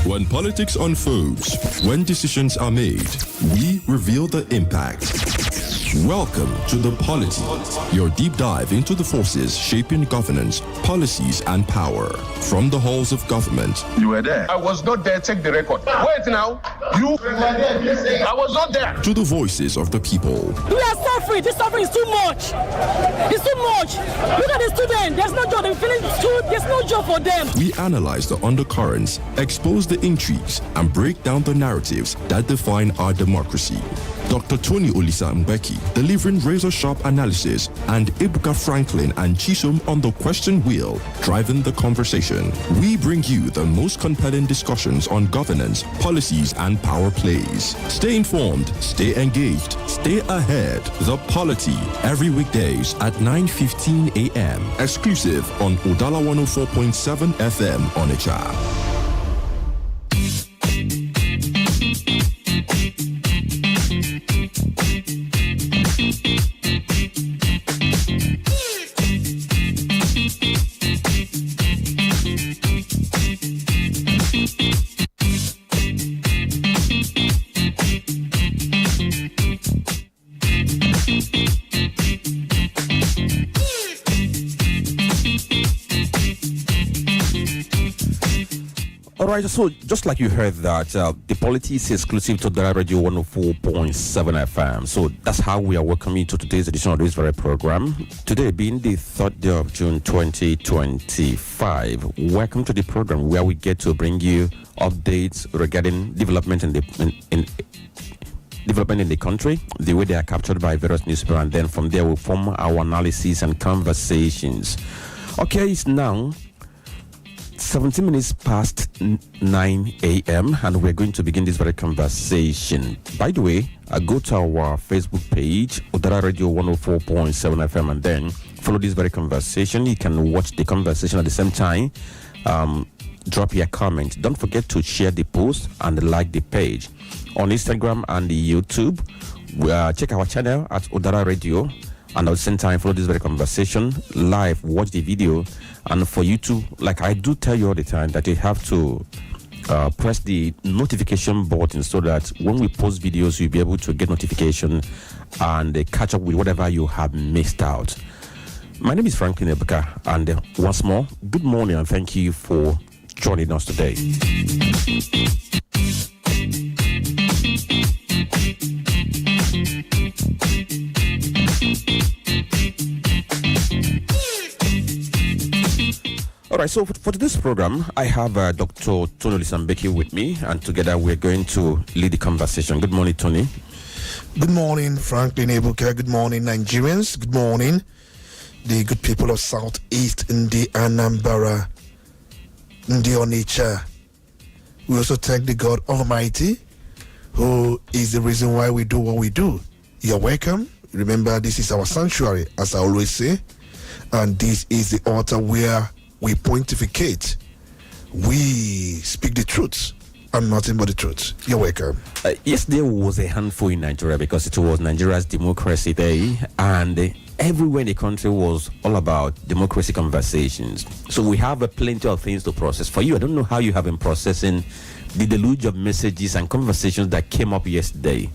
When politics unfolds, when decisions are made, we reveal the impact. Welcome to the Polity, your deep dive into the forces shaping governance, policies, and power. From the halls of government. You were there. I was not there. Check the record. Wait now. You were there. I was not there. To the voices of the people. We are suffering. This suffering is too much. It's too much. Look at the students. There's no job. They're feeling school. There's no job for them. We analyze the undercurrents, expose the intrigues, and break down the narratives that define our democracy. Dr. Tony Olisa Mbeki, delivering razor-sharp analysis, and Ibuka Franklin and Chisom on the question wheel, driving the conversation. We bring you the most compelling discussions on governance, policies, and power plays. Stay informed, stay engaged, stay ahead. The Polity, every weekdays at 9:15 a.m. Exclusive on Udala 104.7 FM Onitsha. Alright, so just like you heard that, the Polity is exclusive to Udala Radio 104.7 FM. So that's how we are welcoming you to today's edition of this very program. Today being the 3rd day of June 2025. Welcome to the program where we get to bring you updates regarding development in the country, the way they are captured by various newspapers, and then from there we'll form our analysis and conversations. Okay, it's now 17 minutes past 9 a.m. and we're going to begin this very conversation. By the way, go to our Facebook page, Udala Radio 104.7 FM, and then follow this very conversation. You can watch the conversation at the same time. Drop your comment. Don't forget to share the post and like the page. On Instagram and YouTube, check our channel at Udala Radio, and at the same time follow this very conversation live, watch the video. And for you to, like I do tell you all the time, that you have to press the notification button so that when we post videos, you'll be able to get notification and catch up with whatever you have missed out. My name is Franklin Ebuka, and once more, good morning and thank you for joining us today. All right, so for today's program, I have Dr. Tony Olisa Mbeki with me, and together we're going to lead the conversation. Good morning, Tony. Good morning, Franklin Ebuka. Good morning, Nigerians. Good morning, the good people of Southeast in the Anambra, in the Onitsha. We also thank the God Almighty, who is the reason why we do what we do. You're welcome. Remember, this is our sanctuary, as I always say, and this is the altar where we pontificate, we speak the truth and nothing but the truth. You're welcome. Yesterday was a handful in Nigeria because it was Nigeria's Democracy Day, and everywhere in the country was all about democracy conversations. So we have plenty of things to process. For you, I don't know how you have been processing the deluge of messages and conversations that came up yesterday.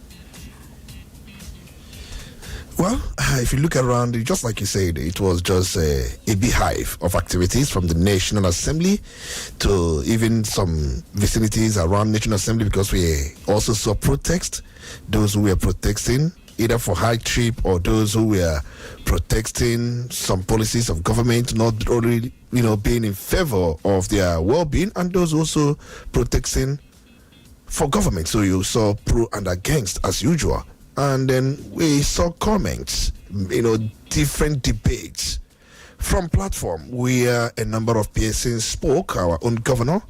Well, if you look around, just like you said, it was just a beehive of activities from the National Assembly to even some vicinities around National Assembly, because we also saw protests, those who were protesting either for high trip or those who were protesting some policies of government not only, being in favor of their well-being, and those also protesting for government. So you saw pro and against as usual. And then we saw comments, different debates from platform where a number of PSNs spoke. Our own governor,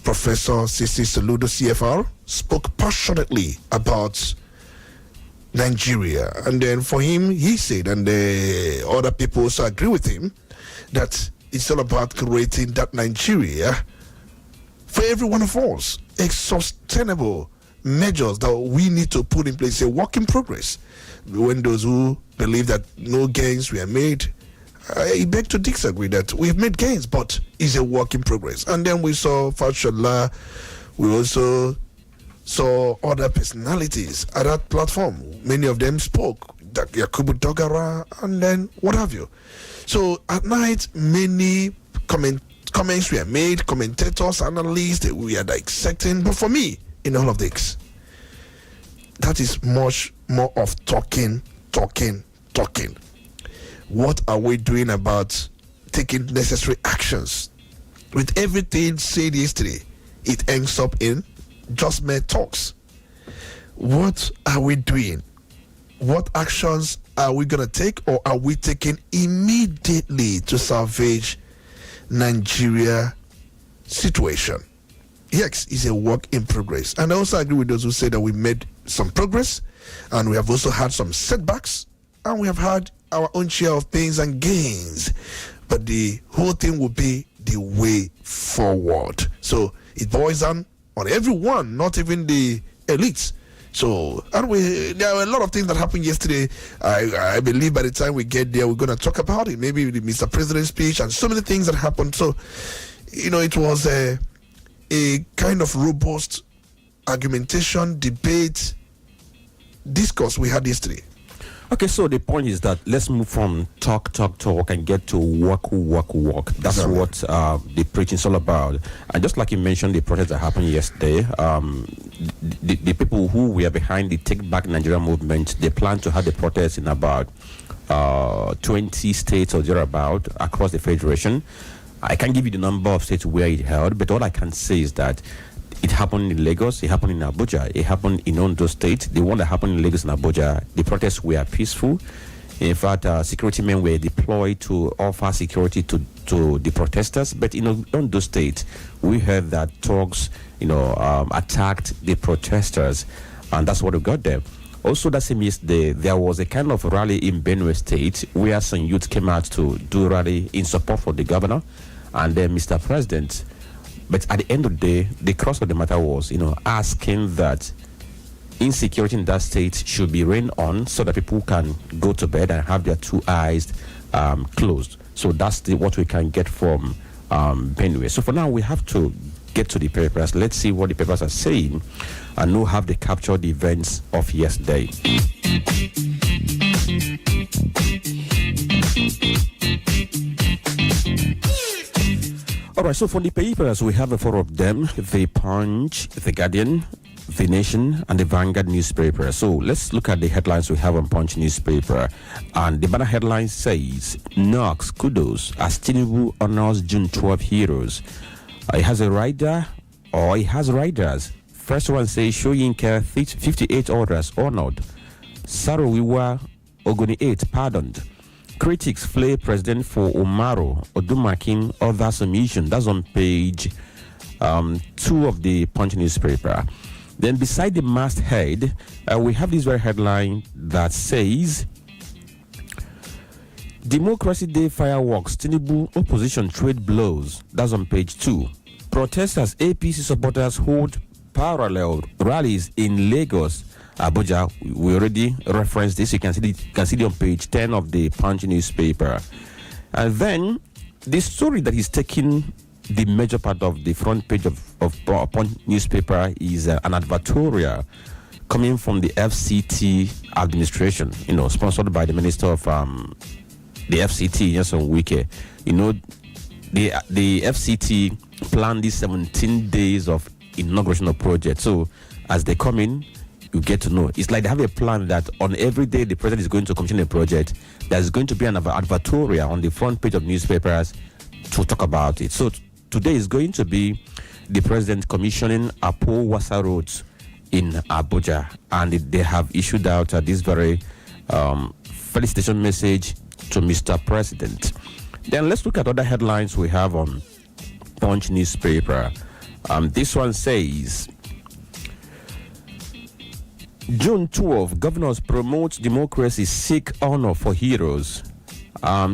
Professor Sisi Soludo, CFR, spoke passionately about Nigeria. And then for him, he said, and the other people also agree with him, that it's all about creating that Nigeria for every one of us, a sustainable measures that we need to put in place, a work in progress. When those who believe that no gains were made I beg to disagree that we've made gains, but it's a work in progress. And then we saw Fashola. We also saw other personalities at that platform. Many of them spoke, Yakubu Dogara, and then what have you. So at night, many comments were made, commentators, analysts, we are dissecting. But for me, in all of this, that is much more of talking. What are we doing about taking necessary actions? With everything said yesterday, it ends up in just mere talks. What are we doing? What actions are we going to take, or are we taking immediately to salvage Nigeria situation? Yes, it's a work in progress. And I also agree with those who say that we made some progress, and we have also had some setbacks, and we have had our own share of pains and gains. But the whole thing will be the way forward. So it boils down on everyone, not even the elites. So, and there are a lot of things that happened yesterday. I believe by the time we get there, we're going to talk about it. Maybe the Mr. President's speech and so many things that happened. So, it was a kind of robust argumentation, debate, discourse we had yesterday. Okay, so the point is that let's move from talk and get to work. That's exactly what the preaching is all about. And just like you mentioned, the protest that happened yesterday, the people who were behind the Take Back Nigeria movement, they plan to have the protest in about 20 states or thereabout across the federation. I can't give you the number of states where it held, but all I can say is that it happened in Lagos, it happened in Abuja, it happened in Ondo State. The one that happened in Lagos and Abuja, the protests were peaceful. In fact, security men were deployed to offer security to the protesters. But in Ondo State, we heard that thugs, attacked the protesters, and that's what we got there. Also, that same yesterday, there was a kind of rally in Benue State where some youth came out to do a rally in support for the governor and then Mr. President. But at the end of the day, the crux of the matter was, asking that insecurity in that state should be reined on so that people can go to bed and have their two eyes closed. So that's what we can get from Benue. So for now, we have to get to the papers. Let's see what the papers are saying and know how they captured the events of yesterday. All right, so for the papers, we have 4 of them: The Punch, The Guardian, The Nation, and the Vanguard newspaper. So let's look at the headlines we have on Punch newspaper. And the banner headline says, Knox kudos as Tinubu honors June 12 heroes. He has a rider, or he has riders. First one says, Shoyinka 58 orders honored. Sarowiwa Ogoni 8 pardoned. Critics flay president for Omaro, Odumakin, other submission. That's on page 2 of the Punch newspaper. Then beside the masthead, we have this very headline that says, Democracy Day fireworks, Tinubu opposition trade blows. That's on page 2. Protesters, APC supporters hold parallel rallies in Lagos, Abuja. We already referenced this. You can see it on page 10 of the Punch newspaper. And then the story that is taking the major part of the front page of Punch newspaper is an advertorial coming from the FCT administration, sponsored by the Minister of the FCT, Nyesom Wike. The FCT planned these 17 days of inauguration of project. So as they come in, you get to know. It's like they have a plan that on every day the president is going to commission a project, there's going to be an advertorial on the front page of newspapers to talk about it. So today is going to be the president commissioning Apo Wasa roads in Abuja, and they have issued out this very felicitation message to Mr. President. Then let's look at other headlines we have on Punch newspaper. This one says, June 12, governors promote democracy, seek honor for heroes.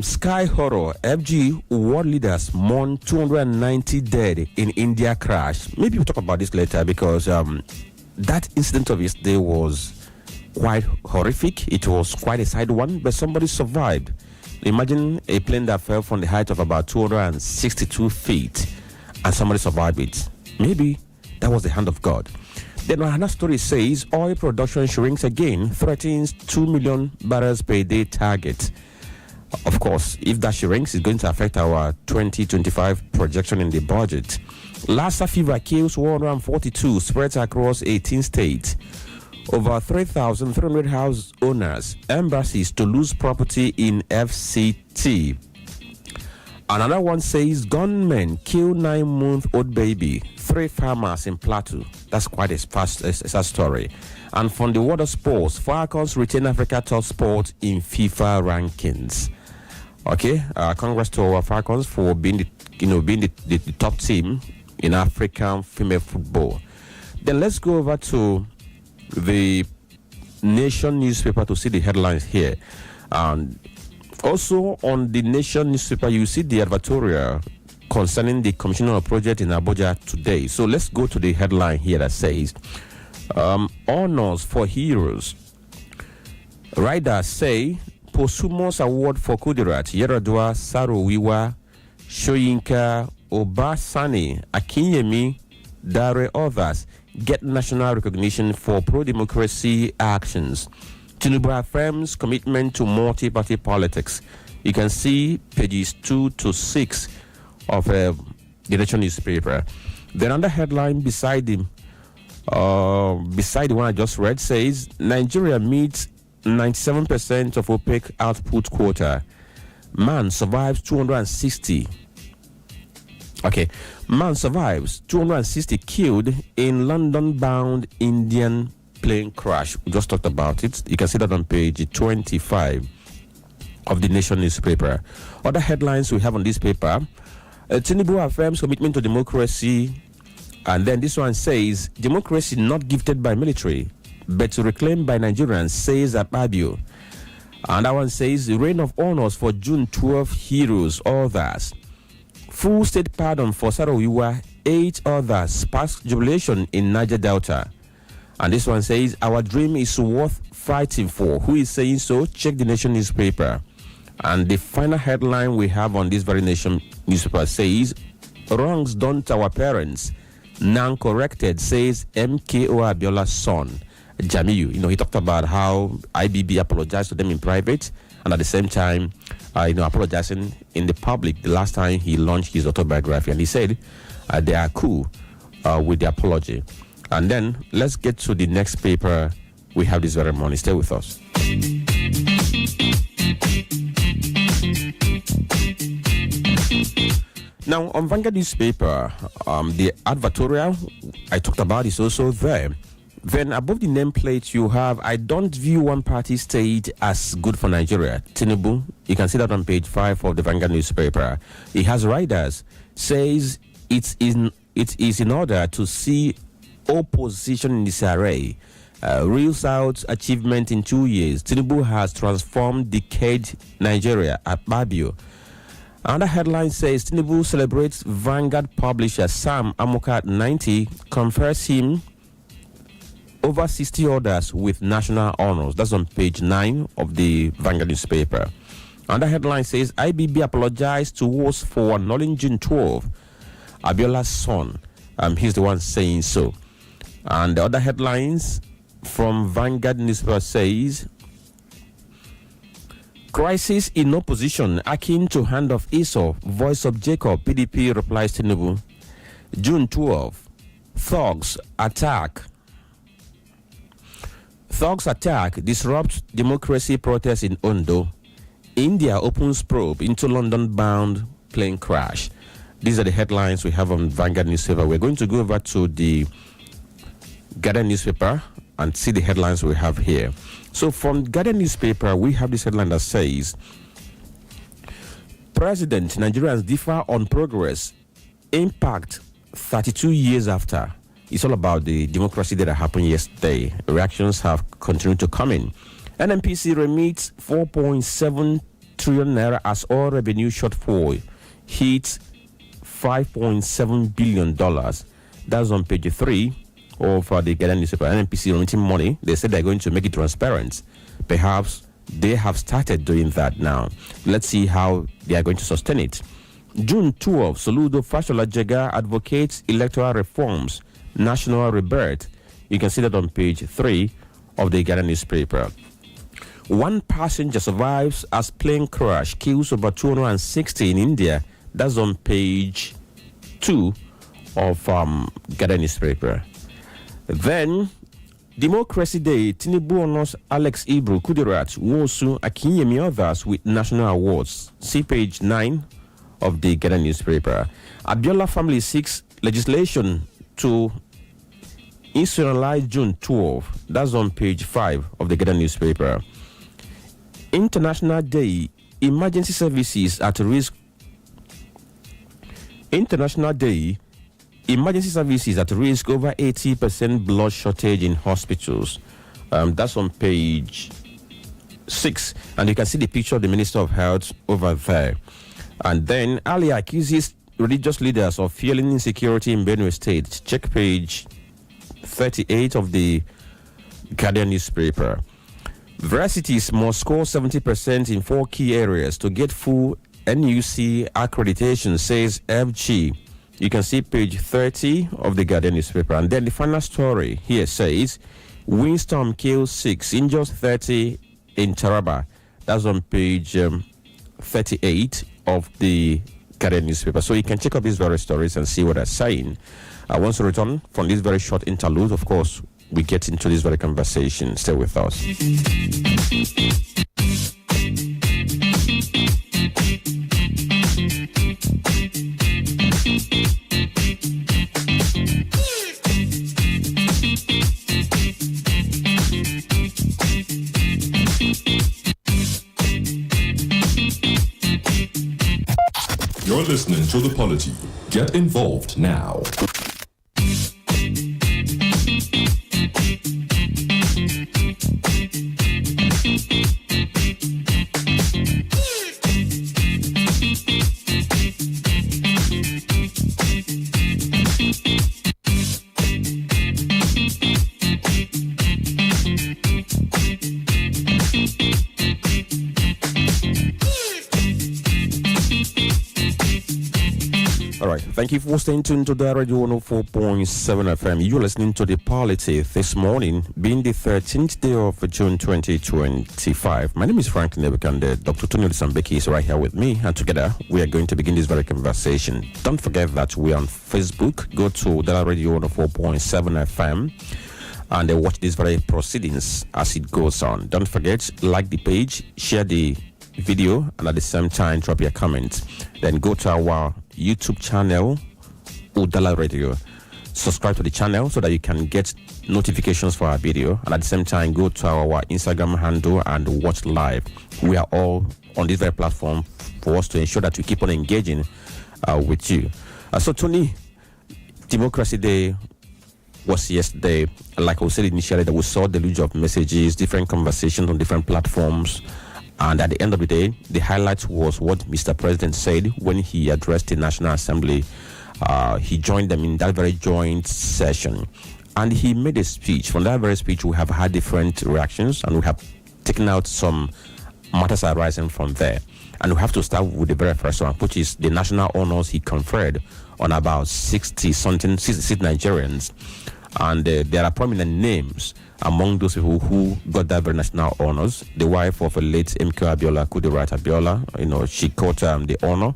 Sky horror, FG world leaders mourn 290 dead in India crash. Maybe we'll talk about this later because that incident of yesterday was quite horrific. It was quite a sad one, but somebody survived. Imagine a plane that fell from the height of about 262 feet and somebody survived it. Maybe that was the hand of God. Then another story says oil production shrinks again, threatens 2 million barrels per day target. Of course, if that shrinks, it's going to affect our 2025 projection in the budget. Lassa fever kills 142, spreads across 18 states. Over 3,300 house owners, embassies to lose property in FCT. Another one says gunmen kill 9-month-old baby, 3 farmers in Plateau. That's quite a sad story. And from the world of sports, Falcons retain Africa top sport in FIFA rankings. Okay, congrats to our Falcons for being the top team in African female football. Then let's go over to the Nation newspaper to see the headlines here. And also on the Nation newspaper, you see the advertorial concerning the commissioner of project in Abuja today. So let's go to the headline here that says honors for heroes. Riders say posthumous award for Kudirat, Yeradua, Sarowiwa, Shoyinka, Obasani, Akinyemi, Dare, others get national recognition for pro-democracy actions. Tinubu affirms commitment to multi-party politics. You can see pages 2 to 6 of the Nation newspaper. Then another headline beside the one I just read says Nigeria meets 97% of OPEC output quota. Man survives 260. Okay, man survives 260 killed in London-bound Indian plane crash. We just talked about it. You can see that on page 25 of the Nation newspaper. Other headlines we have on this paper: Tinubu affirms commitment to democracy, and then this one says democracy not gifted by military, but reclaimed by Nigerians, says Akpabio. And that one says the reign of honors for June 12 heroes, others. Full state pardon for Sarowiwa, 8 others sparks jubilation in Niger Delta. And this one says our dream is worth fighting for. Who is saying so? Check the Nation newspaper. And the final headline we have on this very Nation newspaper says wrongs done to our parents now corrected, says MKO Abiola's son Jamiu. He talked about how IBB apologized to them in private and at the same time apologizing in the public the last time he launched his autobiography, and he said they are cool with the apology. And then let's get to the next paper we have this very morning. Stay with us. Now on Vanguard newspaper, the advertorial I talked about is also there. Then above the nameplate you have, I don't view one party state as good for Nigeria. Tinubu, you can see that on page 5 of the Vanguard newspaper. He has riders, says it is in order to see opposition in disarray. Reels out achievement in 2 years. Tinubu has transformed decade Nigeria at Babio. Another headline says Tinubu celebrates Vanguard publisher Sam Amoka at 90, confers him over 60 others with national honors. That's on page 9 of the Vanguard newspaper. Another headline says IBB apologized to Woos for annulling June 12. Abiola's son, he's the one saying so. And the other headlines from Vanguard newspaper says crisis in opposition akin to hand of Esau, voice of Jacob, PDP replies Tinubu. June 12, thugs attack disrupts democracy protests in Ondo. India opens probe into London-bound plane crash. These are the headlines we have on Vanguard newspaper. We're going to go over to the Guardian newspaper and see the headlines we have here. So from Guardian newspaper, we have this headline that says President, Nigerians differ on progress, impact 32 years after. It's all about the democracy that happened yesterday. Reactions have continued to come in. NNPC remits 4.7 trillion naira as all revenue shortfall hits $5.7 billion. That's on page 3 of the Guardian newspaper. NNPC remitting money. They said they're going to make it transparent. Perhaps They have started doing that now. Let's see how they are going to sustain it. June 12, Soludo Fashola Jega advocates electoral reforms, national rebirth. You can see that on page 3 of the Ghana newspaper. One passenger survives as plane crash, kills over 260 in India. That's on page 2 of Ghana newspaper. Then, Democracy Day, Tinubu honors Alex Ibru, Kudirat, Wosu, Akinyemi others with national awards. See page 9 of the Ghana newspaper. Abiola family seeks legislation to institutionalize June 12. That's on page 5 of the Ghana newspaper. International Day, emergency services at risk. International Day, emergency services at risk, over 80% blood shortage in hospitals. That's on page 6. And you can see the picture of the Minister of Health over there. And then Ali accuses religious leaders of fueling insecurity in Benue State. Check page 38 of the Guardian newspaper. Varsities must score 70% in 4 key areas to get full NUC accreditation, says FG. You can see page 30 of the Guardian newspaper. And then the final story here says, windstorm kills 6, injures 30 in Taraba. That's on page 38 of the Guardian newspaper. So you can check out these various stories and see what they're saying. Once we return from this very short interlude, of course, we get into this very conversation. Stay with us. You're listening to the Polity. Get involved now. Thank you for staying tuned to the Radio 104.7 FM. You're listening to the Polity this morning, being the 13th day of June 2025. My name is Franklin Nebek, and Dr. Olisa Mbeki is right here with me, and together we are going to begin this very conversation. Don't forget that we're on Facebook. Go to Udala Radio 104.7 FM and watch these very proceedings as it goes on. Don't forget, like the page, share the video, and at the same time drop your comments. Then go to our YouTube channel, Udala Radio. Subscribe to the channel so that you can get notifications for our video, and at the same time go to our Instagram handle and watch live. We are all on this very platform for us to ensure that we keep on engaging with you. So Tony, Democracy Day was yesterday. Like I said initially, that we saw the deluge of messages, different conversations on different platforms. And at the end of the day, the highlight was what Mr. President said when he addressed the National Assembly. He joined them in that very joint session. And he made a speech. From that very speech, we have had different reactions, and we have taken out some matters arising from there. And we have to start with the very first one, which is the national honors he conferred on about 66 Nigerians. And there are prominent names among those people who got that very national honors. The wife of a late MK Abiola, Kudirat Abiola, she got the honor.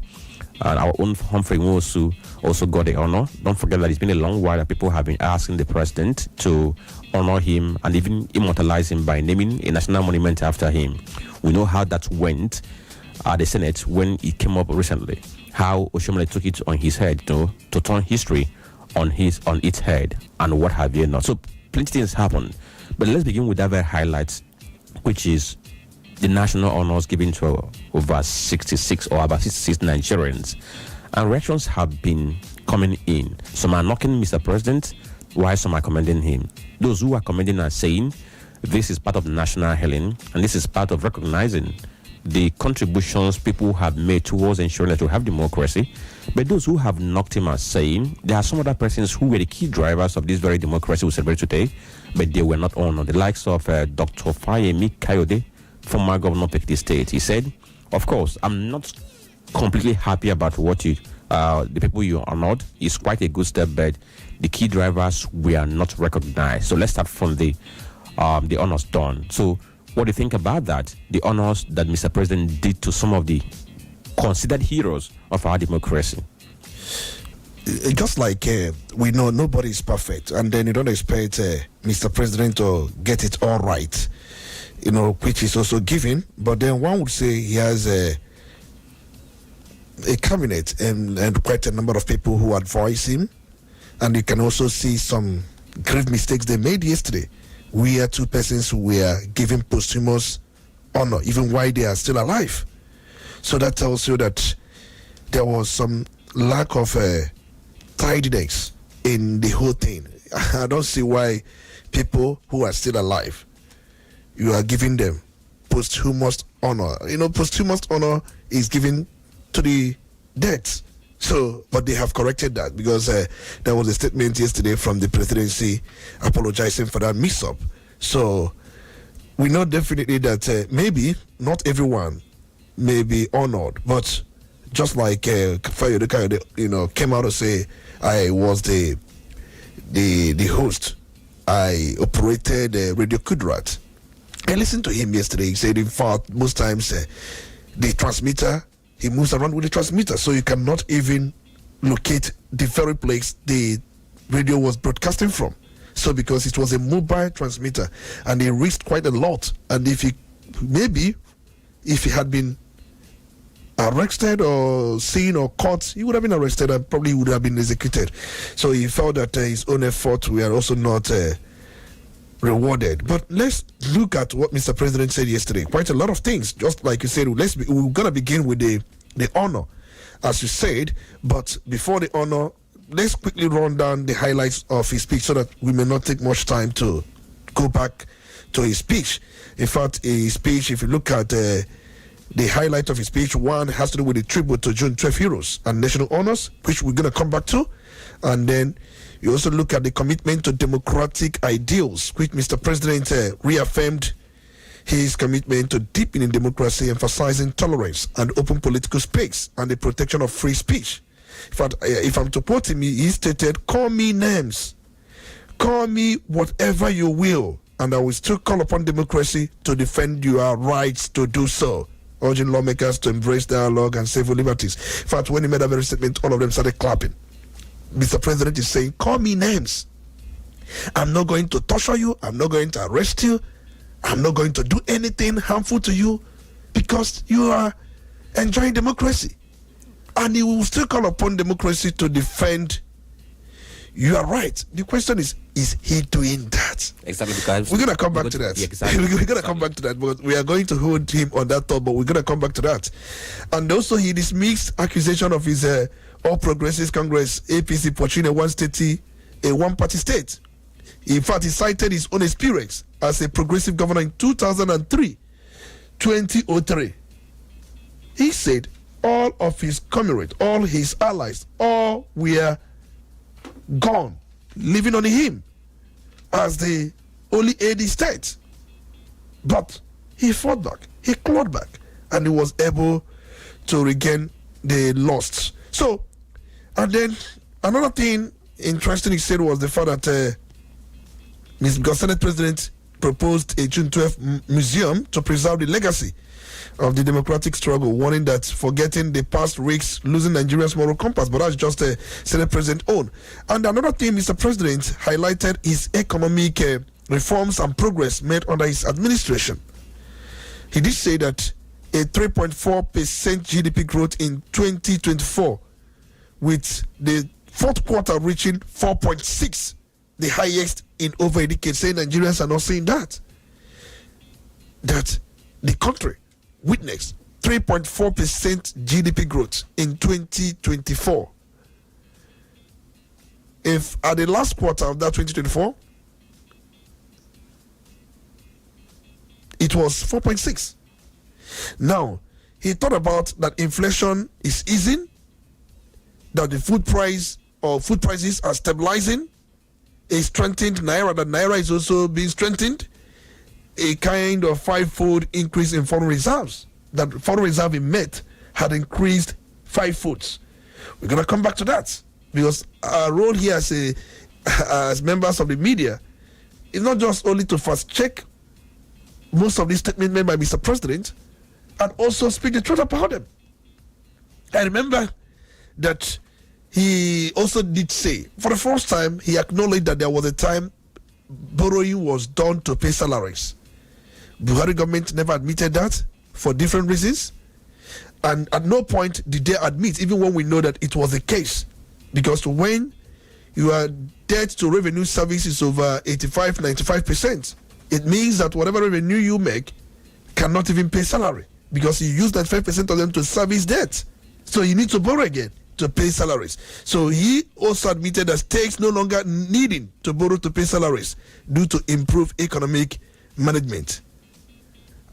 And our own Humphrey Nwosu also got the honor. Don't forget that it's been a long while that people have been asking the president to honor him and even immortalize him by naming a national monument after him. We know how that went at the Senate when it came up recently. How Oshomole took it on his head to turn history on its head, and what have you not. So plenty of things happened. But let's begin with that very highlight, which is the national honors given to over 66 Nigerians. And reactions have been coming in. Some are knocking Mr. President, while some are commending him. Those who are commending are saying this is part of national healing, and this is part of recognizing the contributions people have made towards ensuring that we have democracy. But those who have knocked him are saying there are some other persons who were the key drivers of this very democracy we celebrate today, but they were not honored. The likes of Dr. Fayemi Kayode former governor picked the state. He said, of course, I'm not completely happy about what the people you honored. It's quite a good step, but the key drivers were not recognized. So let's start from the honors done. So what do you think about that? The honors that Mr. President did to some of the considered heroes of our democracy. Just like we know nobody is perfect, and then you don't expect Mr. President to get it all right, which is also given. But then one would say he has a cabinet and quite a number of people who advise him, and you can also see some grave mistakes they made yesterday. We are two persons who were given posthumous honor even while they are still alive. So that tells you that there was some lack of tidiness in the whole thing. I don't see why people who are still alive, you are giving them posthumous honor. Posthumous honor is given to the dead. So, but they have corrected that because there was a statement yesterday from the presidency apologizing for that mix-up. So, we know definitely that maybe not everyone may be honored, but just like Fayode, came out to say, I was the host. I operated Radio Kudrat. I listened to him yesterday. He said, in fact, most times the transmitter, he moves around with the transmitter, so you cannot even locate the very place the radio was broadcasting from. So because it was a mobile transmitter, and he risked quite a lot. And if he had been arrested or seen or caught, he would have been arrested and probably would have been executed. So he felt that his own efforts were also not rewarded. But let's look at what Mr. President said yesterday. Quite a lot of things. Just like you said, we're going to begin with the honor, as you said. But before the honor, let's quickly run down the highlights of his speech so that we may not take much time to go back to his speech. In fact, his speech, if you look at the highlight of his speech, one has to do with the tribute to June 12 heroes and national honors, which we're going to come back to. And then you also look at the commitment to democratic ideals, which Mr. President reaffirmed his commitment to deepening democracy, emphasizing tolerance and open political space and the protection of free speech. In fact, if I'm to quote him, he stated, "Call me names, call me whatever you will, and I will still call upon democracy to defend your rights to do so," urging lawmakers to embrace dialogue and civil liberties. In fact, when he made that very statement, all of them started clapping. Mr. President is saying, call me names. I'm not going to torture you. I'm not going to arrest you. I'm not going to do anything harmful to you because you are enjoying democracy. And he will still call upon democracy to defend your right. The question is he doing that? Exactly, because we're going to come back to that. Yeah, exactly. We're going to come back to that, but we are going to hold him on that thought, but we're going to come back to that. And also he dismissed accusation of his All Progressives Congress, APC, pursuing a one-party state. In fact, he cited his own experience as a progressive governor in 2003. He said all of his comrades, all his allies, all were gone, living on him as the only AD state. But he fought back, he clawed back, and he was able to regain the lost. So, and then another thing interesting he said was the fact that because Senate President proposed a June 12 museum to preserve the legacy of the democratic struggle, warning that forgetting the past risks losing Nigeria's moral compass. But that's just a Senate President own. And another thing Mr. President highlighted is economic reforms and progress made under his administration. He did say that a 3.4% GDP growth in 2024, with the fourth quarter reaching 4.6%, the highest in over a decade, saying Nigerians are not saying that the country witnessed 3.4% GDP growth in 2024. If at the last quarter of that 2024, it was 4.6. Now, he thought about that inflation is easing, that the food prices are stabilizing, a strengthened naira, that naira is also being strengthened, a kind of 5-fold increase in foreign reserves. That foreign reserve in Met had increased 5-folds. We're going to come back to that because our role here as members of the media is not just only to fast check most of these statements made by Mr. President and also speak the truth about them. I remember that he also did say, for the first time, he acknowledged that there was a time borrowing was done to pay salaries. Buhari government never admitted that for different reasons. And at no point did they admit, even when we know that it was the case. Because when your debt to revenue service is over 85-95%, it means that whatever revenue you make cannot even pay salary. Because you use that 5% of them to service debt. So you need to borrow again to pay salaries. So he also admitted that states no longer needing to borrow to pay salaries due to improved economic management.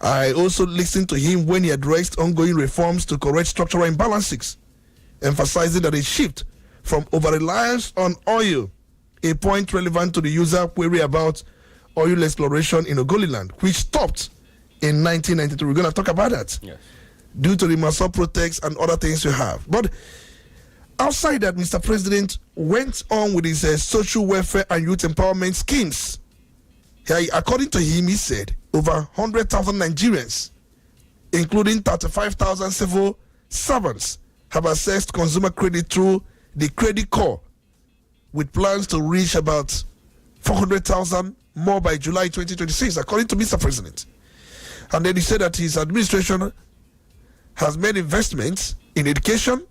I also listened to him when he addressed ongoing reforms to correct structural imbalances, emphasizing that a shift from over-reliance on oil, a point relevant to the user query about oil exploration in Ogoliland, which stopped in 1992. We're going to talk about that. Yes. Due to the massive protests and other things you have. But outside that, Mr. President went on with his social welfare and youth empowerment schemes. According to him, he said over 100,000 Nigerians, including 35,000 civil servants, have accessed consumer credit through the credit core, with plans to reach about 400,000 more by July 2026, according to Mr. President. And then he said that his administration has made investments in education,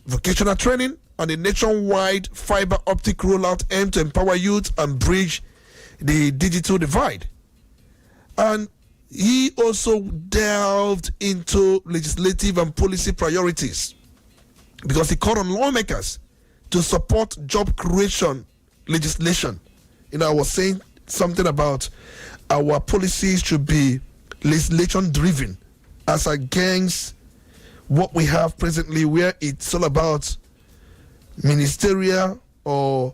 vocational training, and a nationwide fiber optic rollout aimed to empower youth and bridge the digital divide. And he also delved into legislative and policy priorities because he called on lawmakers to support job creation legislation. I was saying something about our policies should be legislation driven as against what we have presently, where it's all about ministerial or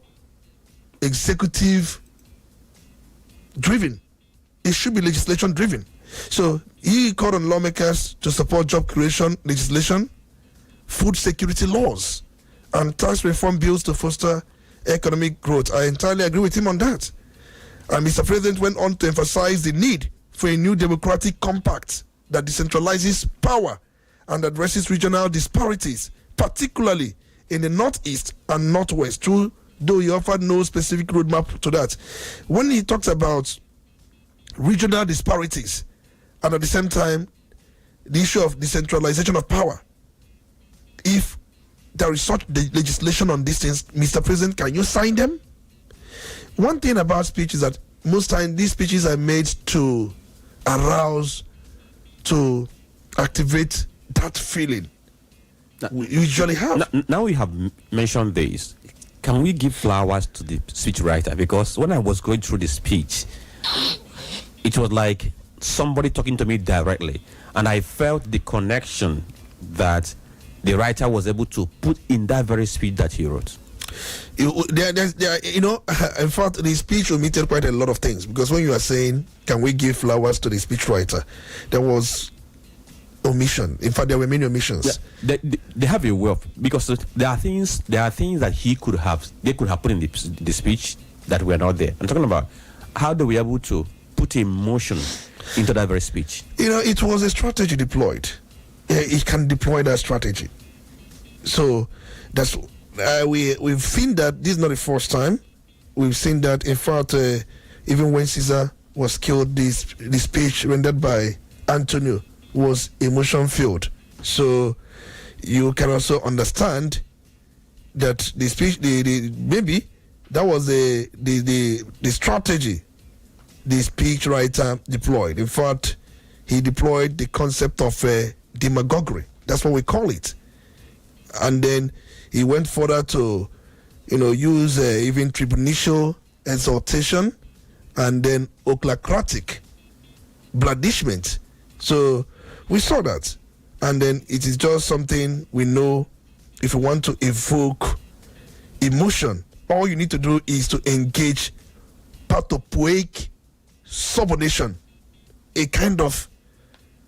executive driven. It should be legislation driven. So he called on lawmakers to support job creation legislation, food security laws, and tax reform bills to foster economic growth. I entirely agree with him on that. And Mr. President went on to emphasize the need for a new democratic compact that decentralizes power and addresses regional disparities, particularly in the Northeast and Northwest, though he offered no specific roadmap to that. When he talks about regional disparities and at the same time the issue of decentralization of power, if there is such legislation on these things, Mr. President, can you sign them? One thing about speech is that most times these speeches are made to arouse, to activate that feeling we usually have. Now we have mentioned this. Can we give flowers to the speechwriter? Because when I was going through the speech, it was like somebody talking to me directly, and I felt the connection that the writer was able to put in that very speech that he wrote. In fact, the speech omitted quite a lot of things, because when you are saying, can we give flowers to the speechwriter, there was omission. In fact, there were many omissions. Yeah, they have a way of, because there are things that they could have put in the speech that were not there. I'm talking about how they were able to put emotion into that very speech. It was a strategy deployed. It can deploy that strategy. So that's we've seen that. This is not the first time. We've seen that. In fact, even when Caesar was killed, this speech rendered by Antonio was emotion filled. So you can also understand that the speech, maybe that was the strategy the speech writer deployed. In fact, he deployed the concept of demagoguery. That's what we call it. And then he went further to, use even tribunicial exhortation and then ochlocratic blandishment. So we saw that. And then it is just something we know. If you want to evoke emotion, all you need to do is to engage pathopoeic subordination a kind of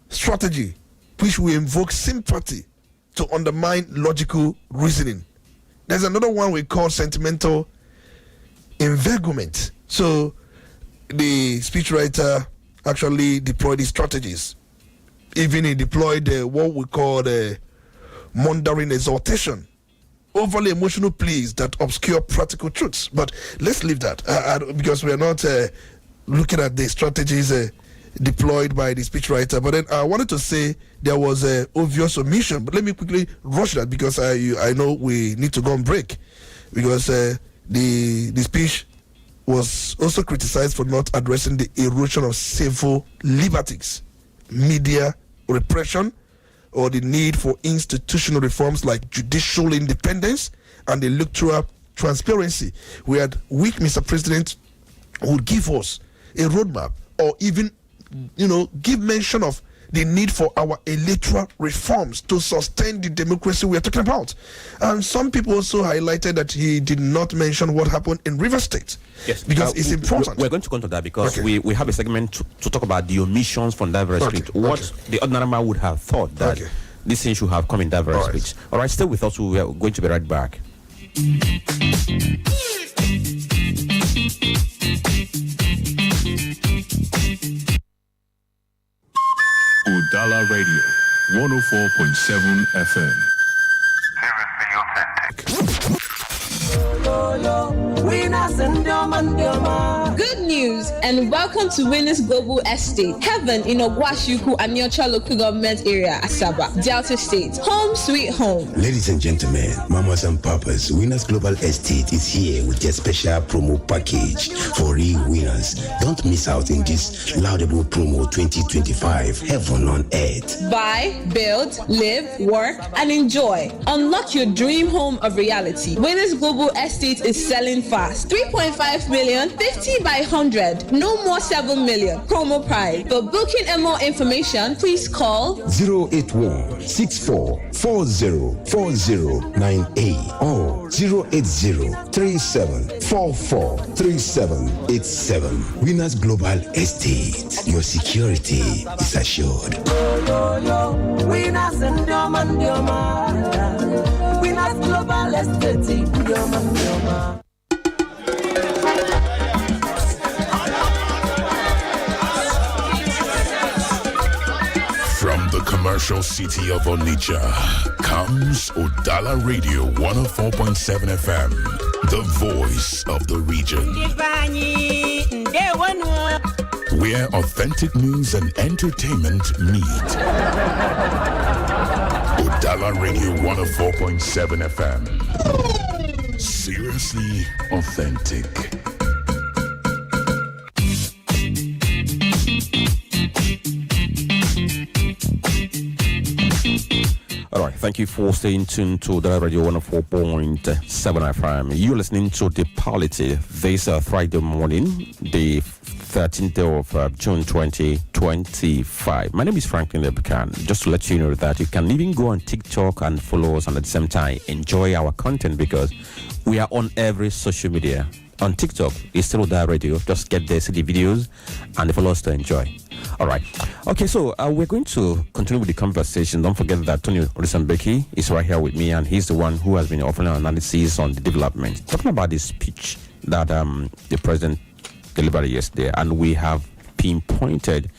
strategy which will invoke sympathy to undermine logical reasoning. There's another one we call sentimental inveilement. So the speechwriter actually deployed these strategies. Even he deployed what we call mundane exaltation, overly emotional pleas that obscure practical truths. But let's leave that because we are not looking at the strategies deployed by the speechwriter. But then I wanted to say there was an obvious omission. But let me quickly rush that because I know we need to go on break, because the speech was also criticized for not addressing the erosion of civil liberties, media repression, or the need for institutional reforms like judicial independence and electoral transparency. We had weak Mr. President would give us a roadmap, or even give mention of the need for our electoral reforms to sustain the democracy we are talking about. And some people also highlighted that he did not mention what happened in River State. Yes, because it's important. We're going to come to that because we have a segment to talk about the omissions from that very speech. What the ordinary man would have thought that this thing should have come in that very speech. All right, stay with us. We are going to be right back. Udala Radio, 104.7 FM. Good news and welcome to Winners Global Estate, Heaven in Ogwashuku and Nyocha Local Government Area, Asaba, Delta State. Home sweet home. Ladies and gentlemen, mamas and papas, Winners Global Estate is here with a special promo package for real winners. Don't miss out in this laudable promo 2025, Heaven on Earth. Buy, build, live, work, and enjoy. Unlock your dream home of reality. Winners Global Estate is selling fast. 3.5 million, 50 by 100. No more 7 million. Promo price. For booking and more information, please call 081-6440-4098 or 080-3744-3787. Winners Global Estate. Your security is assured. Winners and Winners Global Estate. From the commercial city of Onitsha comes Udala Radio 104.7 FM, the voice of the region. Where authentic news and entertainment meet. Udala Radio 104.7 FM. Seriously authentic. All right, thank you for staying tuned to the Radio 104.7 FM. You're listening to the Polity this Friday morning, the 13th day of June 2025. My name is Franklin Lebekan. Just to let you know that you can even go on TikTok and follow us, and at the same time enjoy our content because we are on every social media. On TikTok, it's still Udala Radio. Just get there, see the videos, and follow us to enjoy. All right. Okay, so we're going to continue with the conversation. Don't forget that Olisa Mbeki is right here with me, and he's the one who has been offering analysis on the development. Talking about the speech that the president delivered yesterday, and we have pinpointed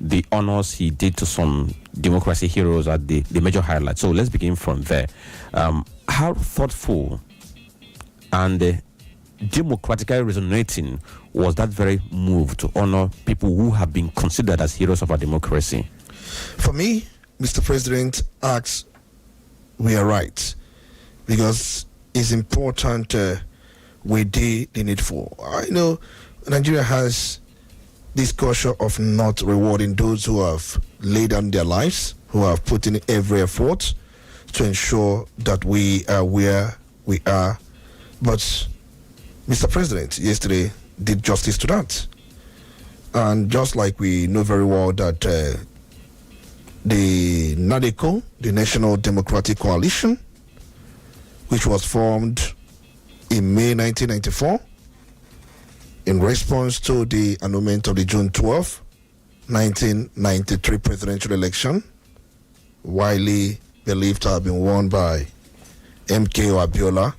the honors he did to some democracy heroes at the major highlights. So let's begin from there. How thoughtful and democratically resonating was that very move to honor people who have been considered as heroes of our democracy? For me, Mr. President asks, we are right, because it's important we do the needful. I know Nigeria has this culture of not rewarding those who have laid down their lives, who have put in every effort to ensure that we are where we are. But Mr. President yesterday did justice to that. And just like we know very well that the NADECO, the National Democratic Coalition, which was formed in May 1994 in response to the annulment of the June 12 1993 presidential election, widely believed to have been won by MKO Abiola.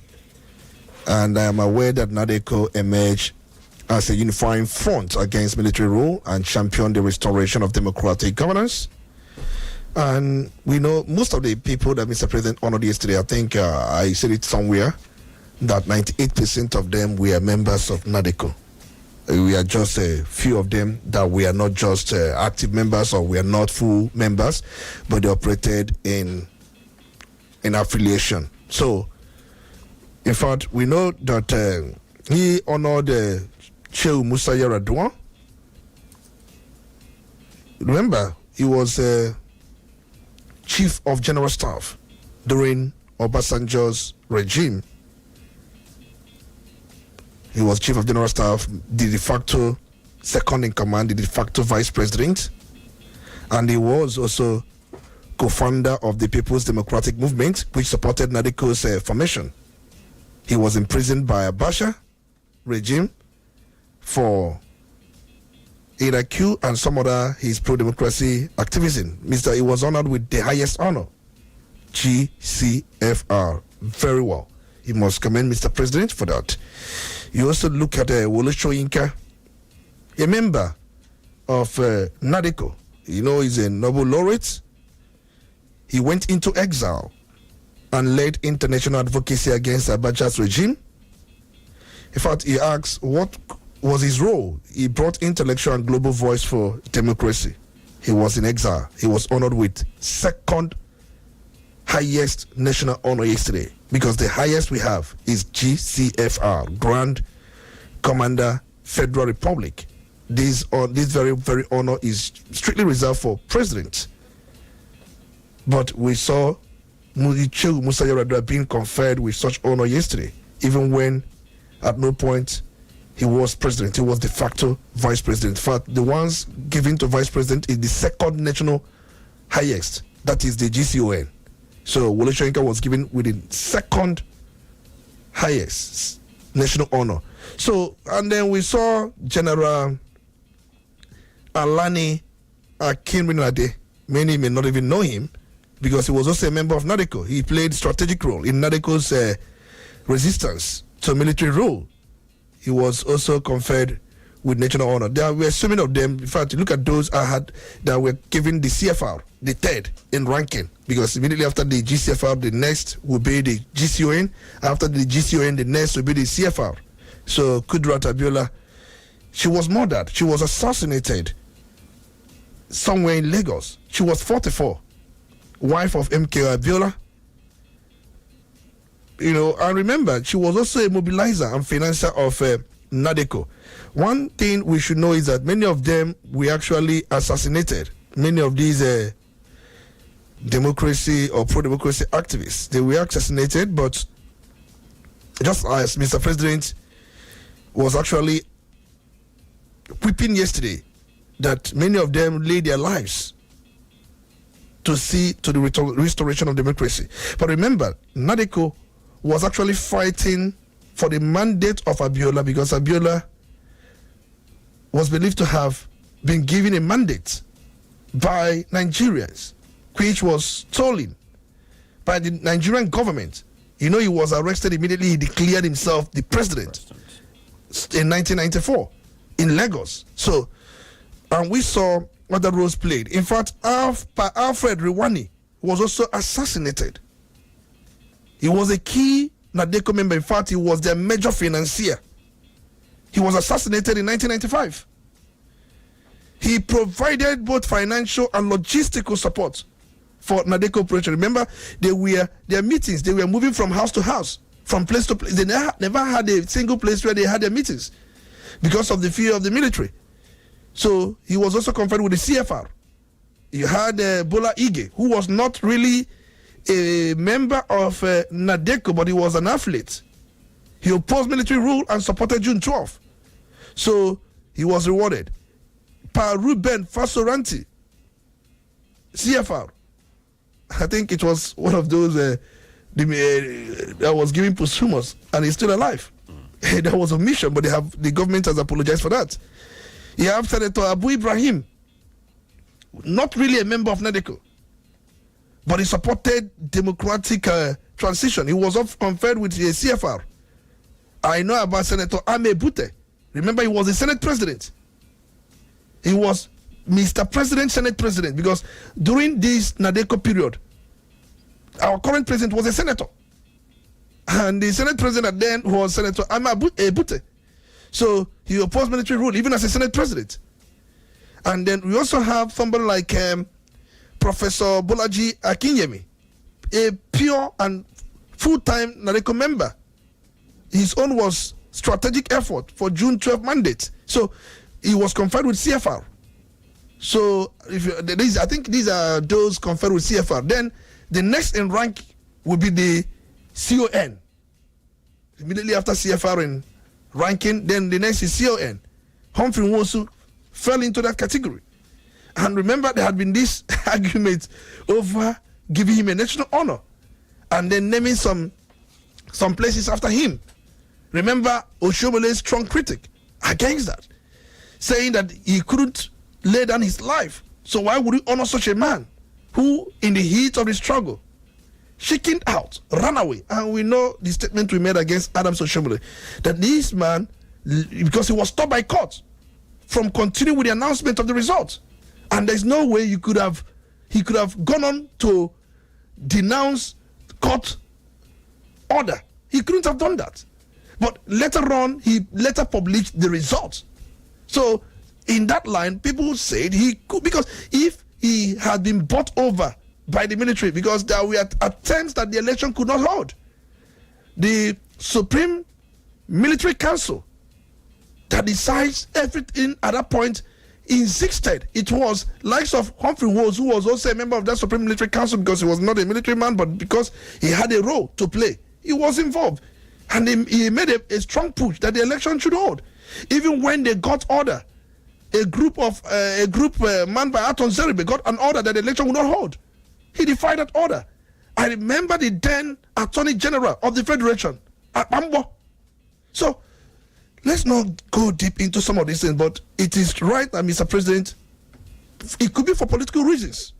And I am aware that NADECO emerged as a unifying front against military rule and championed the restoration of democratic governance. And we know most of the people that Mr. President honored yesterday, I think I said it somewhere, that 98% of them were members of NADECO. We are just a few of them that we are not just active members, or we are not full members, but they operated in affiliation. So, in fact, we know that he honored Shehu Musa Yar'Adua. Remember, he was Chief of General Staff during Obasanjo's regime. He was Chief of General Staff, the de facto second in command, the de facto Vice President, and he was also co-founder of the People's Democratic Movement, which supported NADECO's formation. He was imprisoned by Abacha regime for AIQ and some other his pro-democracy activism. He was honored with the highest honor, GCFR. Very well. You must commend Mr. President for that. You also look at Wole Soyinka, a member of NADECO. You know, he's a Nobel laureate. He went into exile and led international advocacy against Abacha's regime. In fact, he asked what was his role. He brought intellectual and global voice for democracy. He was in exile. He was honored with second highest national honor yesterday, because the highest we have is GCFR, Grand Commander Federal Republic. This very, very honor is strictly reserved for presidents. But we saw Shehu Musa Yar'Adua being conferred with such honor yesterday, even when at no point he was president. He was de facto vice president. In fact, the ones given to vice president is the second national highest. That is the GCON. So Wole Soyinka was given with the second highest national honor. So, and then we saw General Alani Akinrinade. Many may not even know him, because he was also a member of NADECO. He played strategic role in NADECO's resistance to military rule. He was also conferred with national honor. There were so many of them. In fact, look at those that were given the CFR, the third in ranking, because immediately after the GCFR, the next will be the GCON. After the GCON, the next will be the CFR. So Kudrat Abiola, she was murdered. She was assassinated somewhere in Lagos. She was 44. Wife of MKO Abiola. You know, I remember she was also a mobilizer and financer of NADECO. One thing we should know is that many of them were actually assassinated. Many of these democracy or pro-democracy activists, they were assassinated, but just as Mr. President was actually weeping yesterday that many of them laid their lives to see to the restoration of democracy. But remember, NADECO was actually fighting for the mandate of Abiola, because Abiola was believed to have been given a mandate by Nigerians, which was stolen by the Nigerian government. You know, he was arrested immediately. He declared himself the president in 1994 in Lagos. So, and we saw other roles played. In fact, Alfred Rwani was also assassinated. He was a key NADECO member. In fact, he was their major financier. He was assassinated in 1995. He provided both financial and logistical support for NADECO operation. Remember, their meetings, they were moving from house to house, from place to place. They never had a single place where they had their meetings because of the fear of the military. So he was also conferred with the CFR. You had Bola Ige, who was not really a member of NADECO, but he was an athlete. He opposed military rule and supported June 12. So he was rewarded. Pa Ruben Fasoranti, CFR. I think it was one of those that was given posthumous, and he's still alive. That was a mission, but the government has apologized for that. You have Senator Abu Ibrahim, not really a member of NADECO, but he supported democratic transition. He was conferred with the CFR. I know about Senator Ame Bute. Remember, he was the Senate President. He was Mr. President, Senate President, because during this NADECO period, our current president was a senator. And the Senate President then was Senator Ame Bute. So he opposed military rule, even as a Senate President. And then we also have somebody like Professor Bolaji Akinyemi, a pure and full-time NADECO member. His own was strategic effort for June 12 mandate. So he was conferred with CFR. So I think these are those conferred with CFR. Then the next in rank will be the CON. Immediately after CFR in ranking, then the next is CON. Humphrey Nwosu fell into that category. And remember, there had been this argument over giving him a national honor and then naming some places after him. Remember, Oshobole's strong critic against that, saying that he couldn't lay down his life. So why would he honor such a man who, in the heat of the struggle, chickened out, ran away? And we know the statement we made against Adams Oshobole, that this man, because he was stopped by court from continuing with the announcement of the results, and there's no way he could have gone on to denounce court order. He couldn't have done that. But later on, he later published the results. So in that line, people said he could, because if he had been bought over by the military, because there were attempts that the election could not hold, the Supreme Military Council that decides everything at that point insisted it was likes of Humphrey Nwosu, who was also a member of that Supreme Military Council, because he was not a military man, but because he had a role to play. He was involved. And he made a strong push that the election should hold. Even when they got order, a group manned by Aton Zeribe got an order that the election would not hold. He defied that order. I remember the then Attorney General of the Federation, Ambo. So let's not go deep into some of these things, but it is right that Mr. President, it could be for political reasons,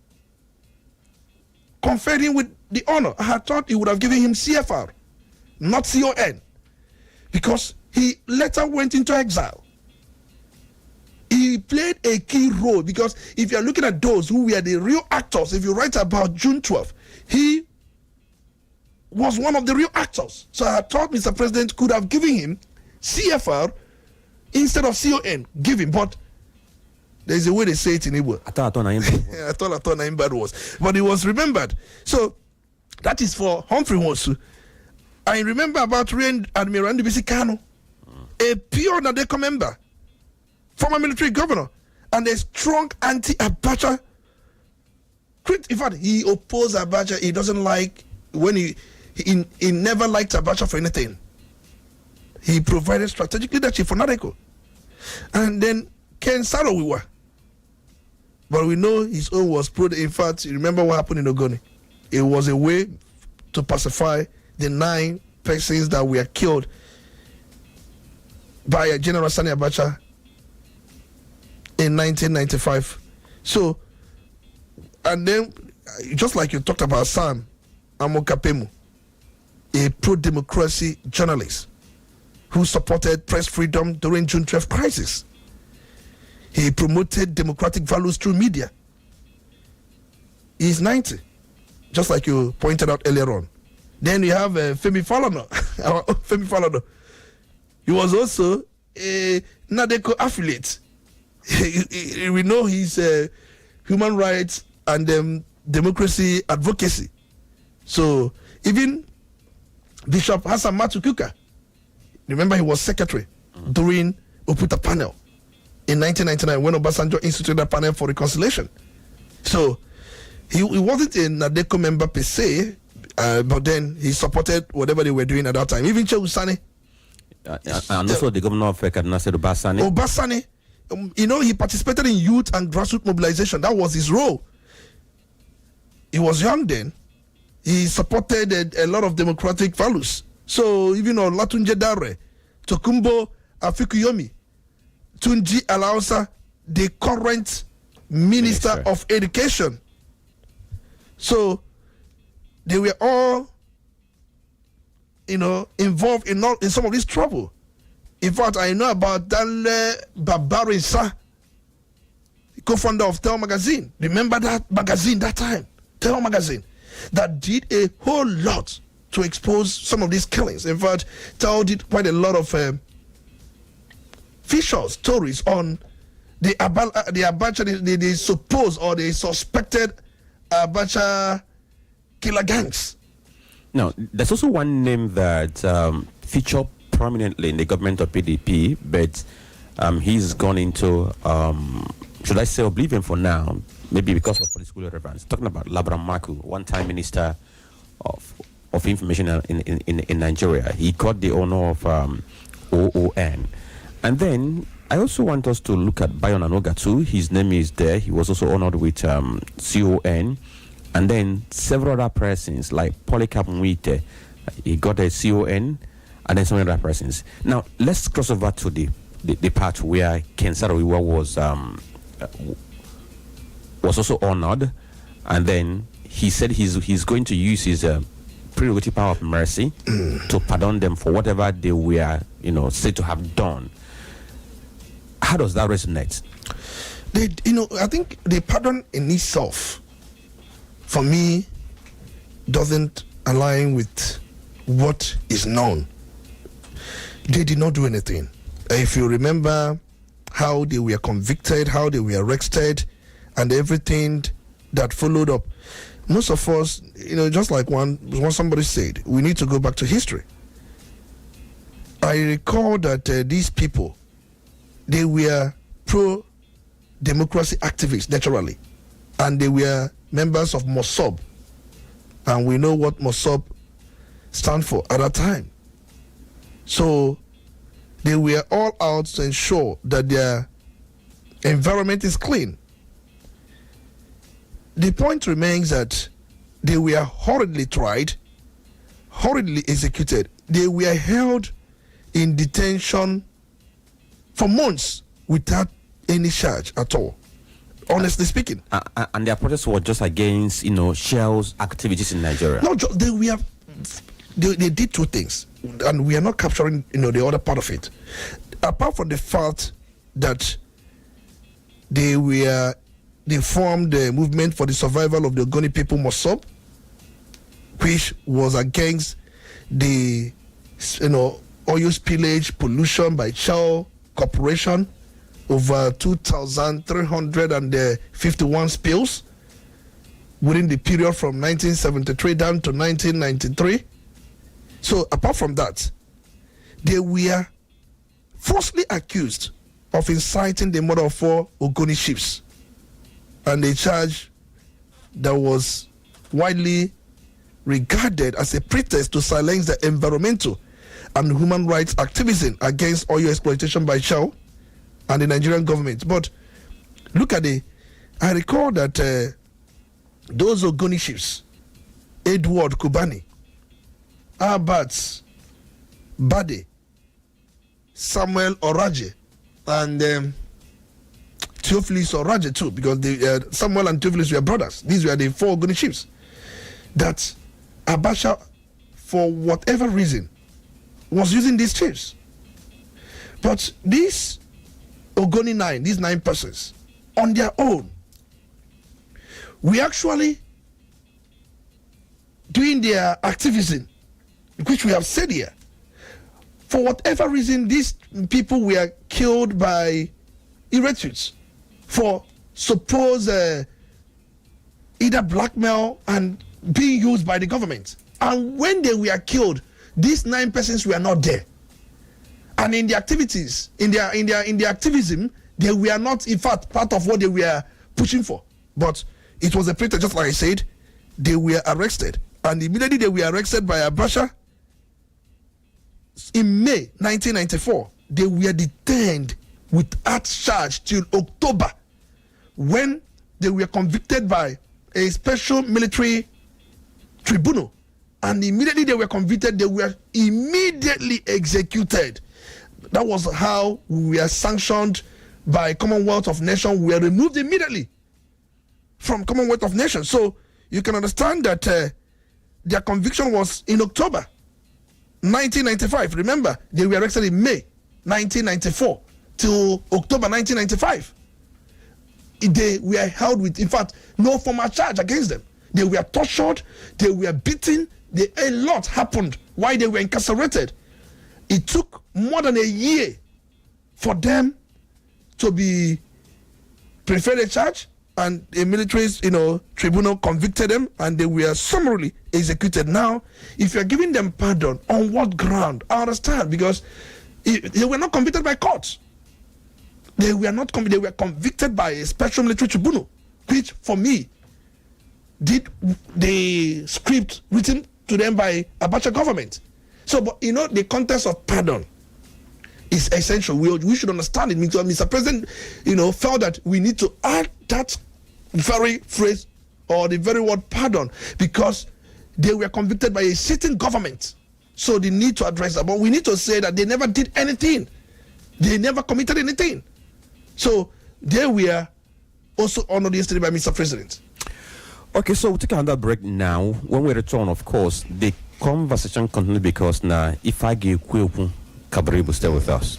conferred him with the honor. I had thought he would have given him CFR, not CON, because he later went into exile. He played a key role, because if you're looking at those who were the real actors, if you write about June 12th, he was one of the real actors. So I thought Mr. President could have given him CFR instead of CON. Give him, but there's a way they say it in Igbo. I thought Naimbad was, but he was remembered. So that is for Humphrey Nwosu. I remember about Admiral Ndubisi Kanu, a pure NADECO member, former military governor, and a strong anti-Abacha. In fact, he opposed Abacha. He doesn't like when he never liked Abacha for anything. He provided strategic leadership for NADECO. And then Ken Sarowiwa. But we know his own was pro. In fact, you remember what happened in Ogoni. It was a way to pacify the 9 persons that were killed by General Sani Abacha in 1995. So, and then, just like you talked about Sam Amokapemu, a pro-democracy journalist who supported press freedom during June 12 crisis. He promoted democratic values through media. He's 90, just like you pointed out earlier on. Then we have Femi Falana. Femi Falana. He was also a NADECO affiliate. We know he's human rights and democracy advocacy. So even Bishop Hassan Matukuka, remember he was secretary during Oputa panel in 1999 when Obasanjo instituted a panel for reconciliation. So he wasn't a NADECO member per se, but then he supported whatever they were doing at that time. Even Shehu Sani. And also the governor of Kaduna said Obasani. Obasani, he participated in youth and grassroots mobilization. That was his role. He was young then. He supported a lot of democratic values. So even Olatunje Dare, Tokumbo Afikuyomi, Tunji Alausa, the current Minister of Education. So they were all, involved in some of this trouble. In fact, I know about Dale Babarisa, co-founder of Tell Magazine. Remember that magazine that time? Tell Magazine. That did a whole lot to expose some of these killings. In fact, Tell did quite a lot of official stories on the Abacha, the supposed or the suspected Abacha killer gangs. Now, there's also one name that featured prominently in the government of PDP, but he's gone into, should I say, oblivion for now, maybe because of political relevance. Talking about Labram Maku, one-time minister of information in Nigeria. He caught the honor of OON. And then I also want us to look at Bayon Anoga too. His name is there. He was also honored with CON. And then several other persons like Polycarp Mwite, he got a CON, and then some other persons. Now let's cross over to the part where Ken Saro-Wiwa was also honored, and then he said he's going to use his prerogative power of mercy to pardon them for whatever they were said to have done. How does that resonate? I think the pardon in itself, for me, doesn't align with what is known. They did not do anything. If you remember how they were convicted, how they were arrested, and everything that followed up, most of us, just like one somebody said, we need to go back to history. I recall that these people, they were pro-democracy activists, naturally, and they were members of Mossab, and we know what Mossab stand for at that time. So they were all out to ensure that their environment is clean. The point remains that they were horridly tried, horridly executed. They were held in detention for months without any charge at all, honestly speaking. And their protests were just against, Shell's activities in Nigeria. No, they did two things, and we are not capturing, the other part of it. Apart from the fact that they formed the movement for the survival of the Ogoni people, Mossab, which was against the, oil spillage pollution by Shell Corporation, over 2,351 spills within the period from 1973 down to 1993. So apart from that, they were falsely accused of inciting the murder of 4 Ogoni chiefs, and a charge that was widely regarded as a pretext to silence the environmental and human rights activism against oil exploitation by Shell and the Nigerian government. But look at I recall that those Ogoni chiefs, Edward Kubani, Albert Bade, Samuel Oraje, and Theophilus Oraje too, because Samuel and Theophilus were brothers. These were the 4 Ogoni chiefs. That Abacha, for whatever reason, was using these chiefs. But these Ogoni 9, these 9 persons, on their own, we actually doing their activism, which we have said here. For whatever reason, these people were killed by irretweets for supposed either blackmail and being used by the government. And when they were killed, these 9 persons were not there. And in the activities, in their activism, they were not, in fact, part of what they were pushing for. But it was a pretext, just like I said. They were arrested. And immediately they were arrested by Abacha. In May 1994, they were detained without charge till October, when they were convicted by a special military tribunal. And immediately they were convicted, they were immediately executed. That was how we were sanctioned by Commonwealth of Nations. We were removed immediately from Commonwealth of Nations. So you can understand that their conviction was in October 1995. Remember, they were arrested in May 1994 till October 1995. They were held with, in fact, no formal charge against them. They were tortured, they were beaten, a lot happened while they were incarcerated. It took more than a year for them to be preferred a charge, and a military, tribunal convicted them, and they were summarily executed. Now, if you're giving them pardon, on what ground? I understand, because they were not convicted by courts. They were not they were convicted by a special military tribunal, which for me did the script written to them by Abacha government. So, but the context of pardon is essential. We should understand it. Mr. President, felt that we need to add that very phrase or the very word pardon, because they were convicted by a sitting government. So they need to address that. But we need to say that they never did anything. They never committed anything. So they were also honored yesterday by Mr. President. Okay, so we'll take another break now. When we return, of course, the conversation continues, because now, if I give Kweku, Kabri will stay with us.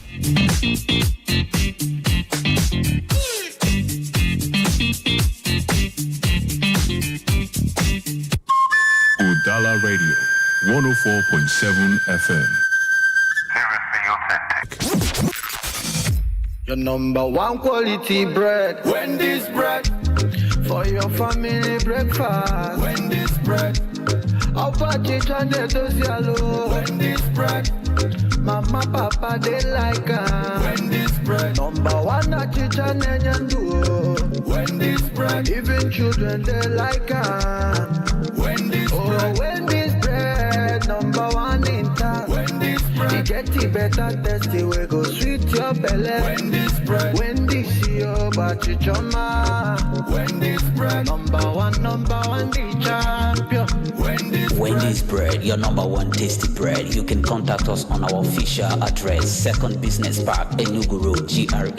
Udala Radio, 104.7 FM. Your number one quality bread. Wendy's bread. For your family breakfast. Wendy's bread. Wendy's bread. Mama, papa, they like Wendy's bread. Number one chicken and Wendy's bread. Even children, they like Wendy's bread. Wendy's bread. Number one in town. Wendy's bread. You get it better, tasty, we go sweet your belly. Wendy's bread. Wendy's your bachichoma. Wendy's bread. Number one, the champion. Wendy's bread, your number one tasty bread. You can contact us on our official address, 2nd Business Park, Enugu Road, GRA,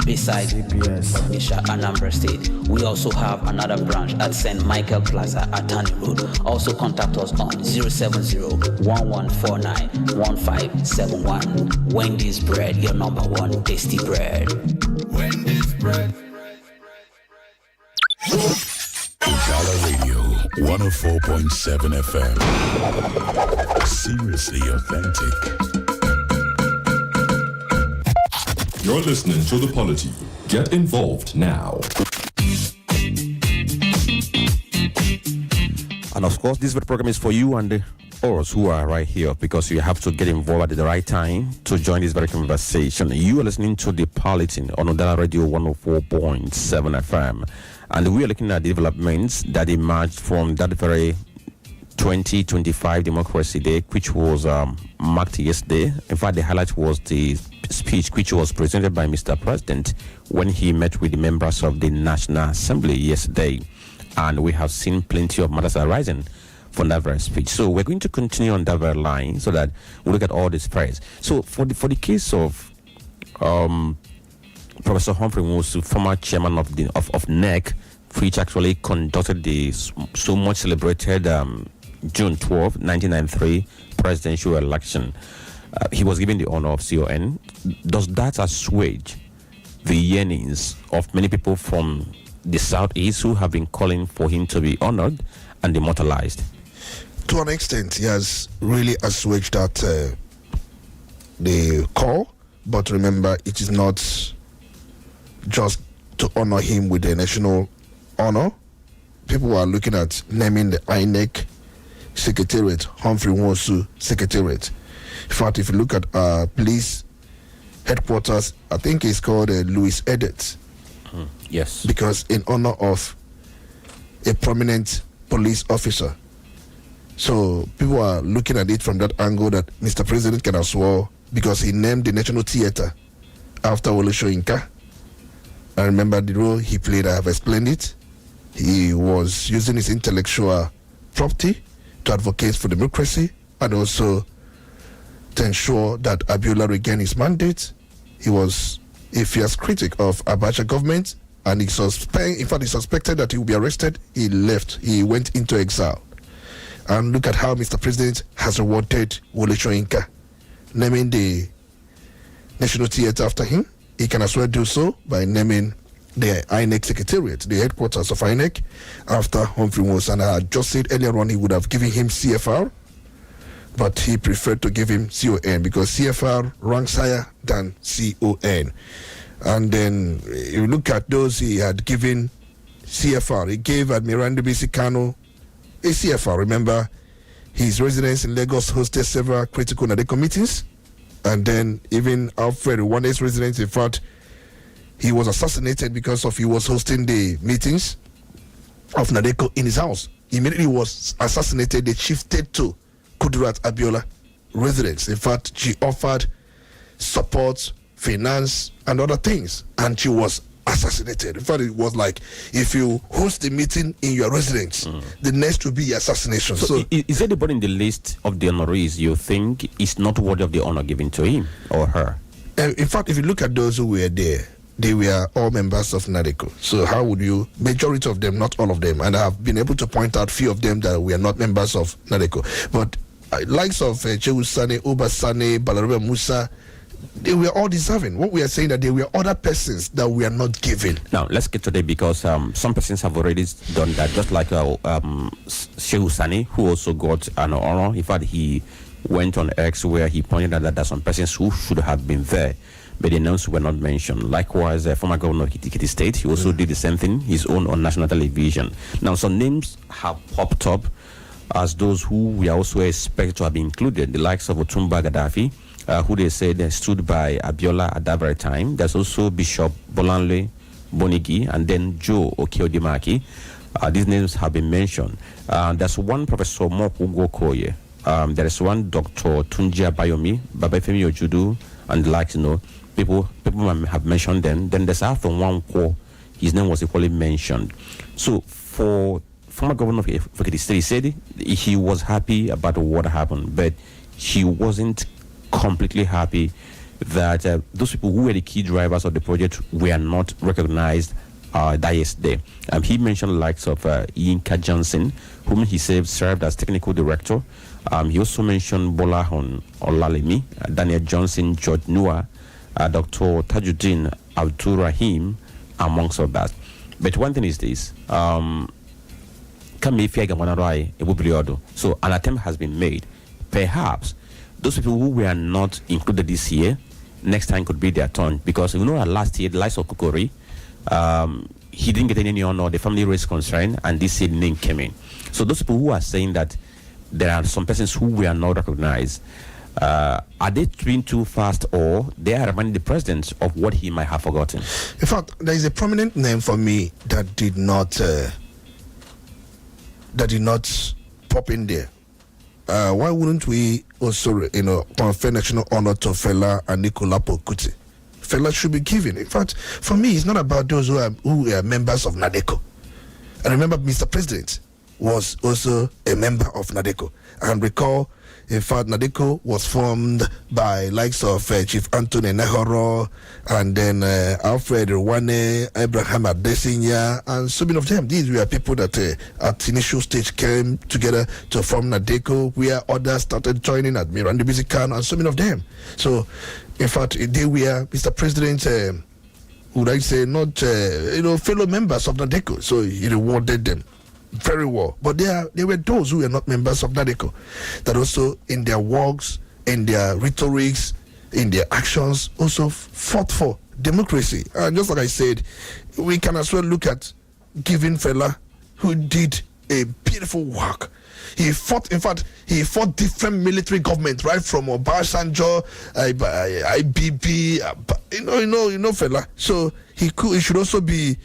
beside CPS, Anambra State. We also have another branch at St. Michael Plaza, Atani Road. Also contact us on 070-1149-1571. Wendy's bread, your number one tasty bread. Wendy's bread. Udala Radio, 104.7 FM. Seriously authentic. You're listening to The Polity. Get involved now. And of course, this program is for you and us who are right here, because you have to get involved at the right time to join this very conversation. You are listening to The Polity on Udala Radio 104.7 FM. And we are looking at developments that emerged from that very 2025 Democracy Day, which was marked yesterday. In fact, the highlight was the speech which was presented by Mr. President when he met with the members of the National Assembly yesterday. And we have seen plenty of matters arising from that very speech. So we're going to continue on that very line so that we look at all this praise. So for the case of Professor Humphrey Nwosu, former chairman of NEC, which actually conducted the so much celebrated June 12, 1993 presidential election. He was given the honor of CON. Does that assuage the yearnings of many people from the Southeast who have been calling for him to be honored and immortalized? To an extent, he has really assuaged that the call, but remember, it is not just to honor him with the national honor. People are looking at naming the INEC Secretariat Humphrey Nwosu Secretariat. In fact, if you look at police headquarters, I think it's called Louis Edet. Yes. Because in honor of a prominent police officer. So people are looking at it from that angle, that Mr. President can as well, because he named the National Theatre after Wole Soyinka. I remember the role he played. I have explained it. He was using his intellectual property to advocate for democracy and also to ensure that Abiola regained his mandate. He was a fierce critic of Abacha government and he suspected that he would be arrested. He left. He went into exile. And look at how Mr. President has rewarded Wole Soyinka, naming the National Theatre after him. He can as well do so by naming the INEC Secretariat, the headquarters of INEC, after Humphrey Musa. And I had just said earlier on he would have given him CFR, but he preferred to give him CON because CFR ranks higher than CON. And then you look at those he had given CFR. He gave Admiral Ndubisi Kanu a CFR. Remember, his residence in Lagos hosted several critical NADECO meetings. And then even Alfred Iwane's residence, in fact, he was assassinated because he was hosting the meetings of NADECO in his house. Immediately was assassinated. They shifted to Kudirat Abiola residence. In fact, she offered support, finance, and other things, and she was assassinated. In fact, it was like if you host a meeting in your residence, the next will be assassination. So is there anybody in the list of the honorees you think is not worthy of the honor given to him or her? In fact, if you look at those who were there, they were all members of NADECO. So how would you, majority of them, not all of them, and I've been able to point out few of them that were not members of NADECO. But likes of Chewu Sane, Oba Sane, Balarabe Musa, they were all deserving. What we are saying that there were other persons that we are not given. Now let's get to that because some persons have already done that. Just like Chewu Sane, who also got an honor. In fact, he went on X where he pointed out that there are some persons who should have been there, but the names were not mentioned. Likewise, former governor of Ekiti State, he also did the same thing, his own on national television. Now, some names have popped up as those who we also expect to have been included, the likes of Otumba Gaddafi, who they said stood by Abiola at that very time. There's also Bishop Bolanle Bonigi and then Joe Okeodimaki. These names have been mentioned. There's one Professor Mokugo Koye. There is one Dr. Tunjia Bayomi, Babafemi Ojudu, and the likes, people have mentioned them. Then there's Alpha Nwankwo, his name was equally mentioned. So for former governor of Ekiti State, he said he was happy about what happened, but he wasn't completely happy that those people who were the key drivers of the project were not recognized that yesterday. He mentioned the likes of Yinka Johnson, whom he said served as technical director. He also mentioned Bolahon Olalemi, Daniel Johnson, George Nua, Dr. Tajuddin Abdurrahim, amongst others. But one thing is this. So an attempt has been made. Perhaps those people who were not included this year, next time could be their turn. Because last year, the likes of Kukuri, he didn't get any honor, the family raised concern, and this year the name came in. So those people who are saying that there are some persons who were not recognized, are they doing too fast, or they are reminding the president of what he might have forgotten? In fact, there is a prominent name for me that did not pop in there. Why wouldn't we also, confer national honor to Fela and Nikolapo Kuti? Fela should be given. In fact, for me, it's not about those who are members of NADECO. And remember, Mr. President was also a member of NADECO. And recall, in fact, NADECO was formed by likes of Chief Anthony Nehoro, and then Alfred Rwane, Abraham Adesinya, and so many of them. These were people that at initial stage came together to form NADECO, where others started joining, Admiral Ndubisi Kanu, and so many of them. So, in fact, they were, Mr. President, would I say, not, fellow members of NADECO. So he rewarded them very well. But there were those who were not members of NADECO that also in their works, in their rhetorics, in their actions also fought for democracy. And just like I said, we can as well look at giving Fela, who did a beautiful work. He fought different military governments, right from Obasanjo, IBB, Fela. So he should also be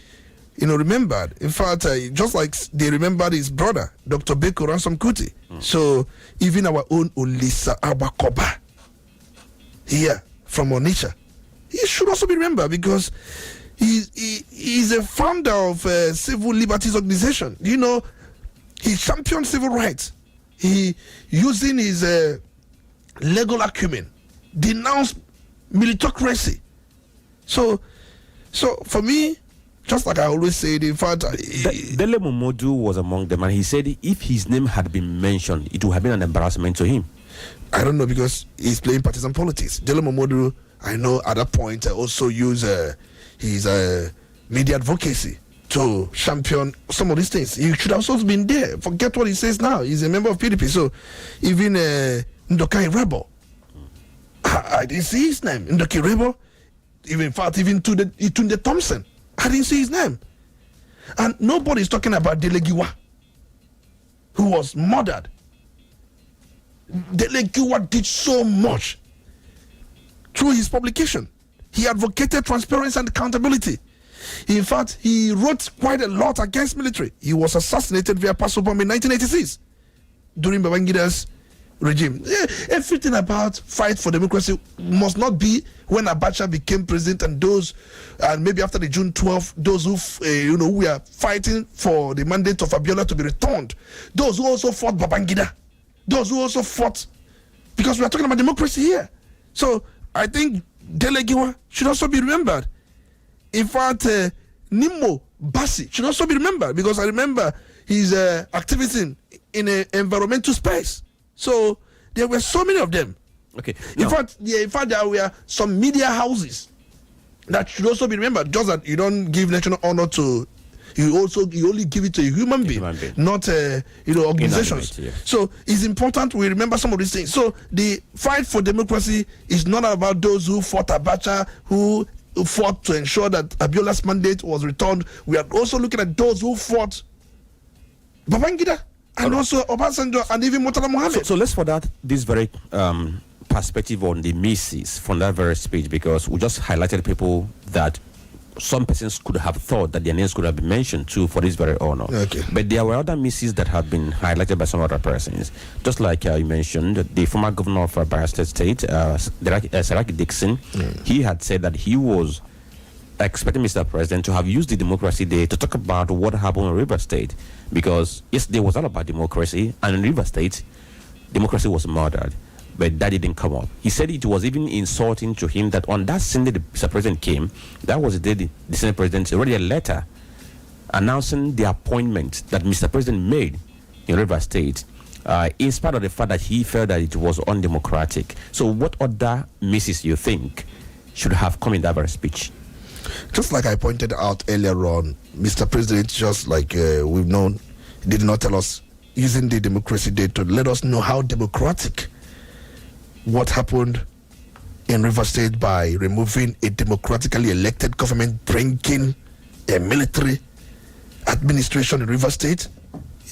remembered. In fact, just like they remembered his brother, Dr. Beko Ransom Kuti. So even our own Olisa Abakoba here from Onitsha, he should also be remembered because he's a founder of Civil Liberties Organization. He championed civil rights. He, using his legal acumen, denounced militocracy. So for me, Just like I always say, in fact, Dele Momodu was among them, and he said if his name had been mentioned, it would have been an embarrassment to him. I don't know, because he's playing partisan politics. Dele Momodu, I know at that point, also used his media advocacy to champion some of these things. He should have also been there. Forget what he says now. He's a member of PDP. So even Ndokai Rebel, I didn't see his name. Ndokai Rebel, even in fact, even to the Thompson, I didn't see his name. And nobody's talking about Delegiwa, who was murdered. Delegiwa did so much through his publication. He advocated transparency and accountability. In fact, he wrote quite a lot against military. He was assassinated via Paso Bomb in 1986 during Babangida's regime. Everything about fight for democracy must not be when Abacha became president, and those, and maybe after the June 12th, those who we are fighting for the mandate of Abiola to be returned. Those who also fought Babangida. Those who also fought, because we are talking about democracy here. So I think Delegiwa should also be remembered. In fact, Nimo Bassi should also be remembered, because I remember his activism in an environmental space. So there were so many of them. Okay. In fact, there were some media houses that should also be remembered. Just that you don't give national honor to, you only give it to a human being, not organizations. Yeah. So it's important we remember some of these things. So the fight for democracy is not about those who fought Abacha, who fought to ensure that Abiola's mandate was returned. We are also looking at those who fought Babangida and also Obasanjo and even Murtala Mohammed. So let's for that this very perspective on the misses from that very speech, because we just highlighted people that some persons could have thought that their names could have been mentioned too for this very honor. Okay. But there were other misses that have been highlighted by some other persons. Just like you mentioned, the former governor of Bayelsa State, Saraki Dixon, he had said that he was expecting Mr. President to have used the Democracy Day to talk about what happened in River State. Because yesterday was all about democracy, and in River State, democracy was murdered. But that didn't come up. He said it was even insulting to him that on that Sunday the Mr. President came, that was the day the Senate President already a letter announcing the appointment that Mr. President made in River State, in spite of the fact that he felt that it was undemocratic. So what other misses you think should have come in that very speech? Just like I pointed out earlier on, Mr. President, just like we've known, did not tell us, using the Democracy Day to let us know how democratic what happened in River State by removing a democratically elected government, bringing a military administration in River State.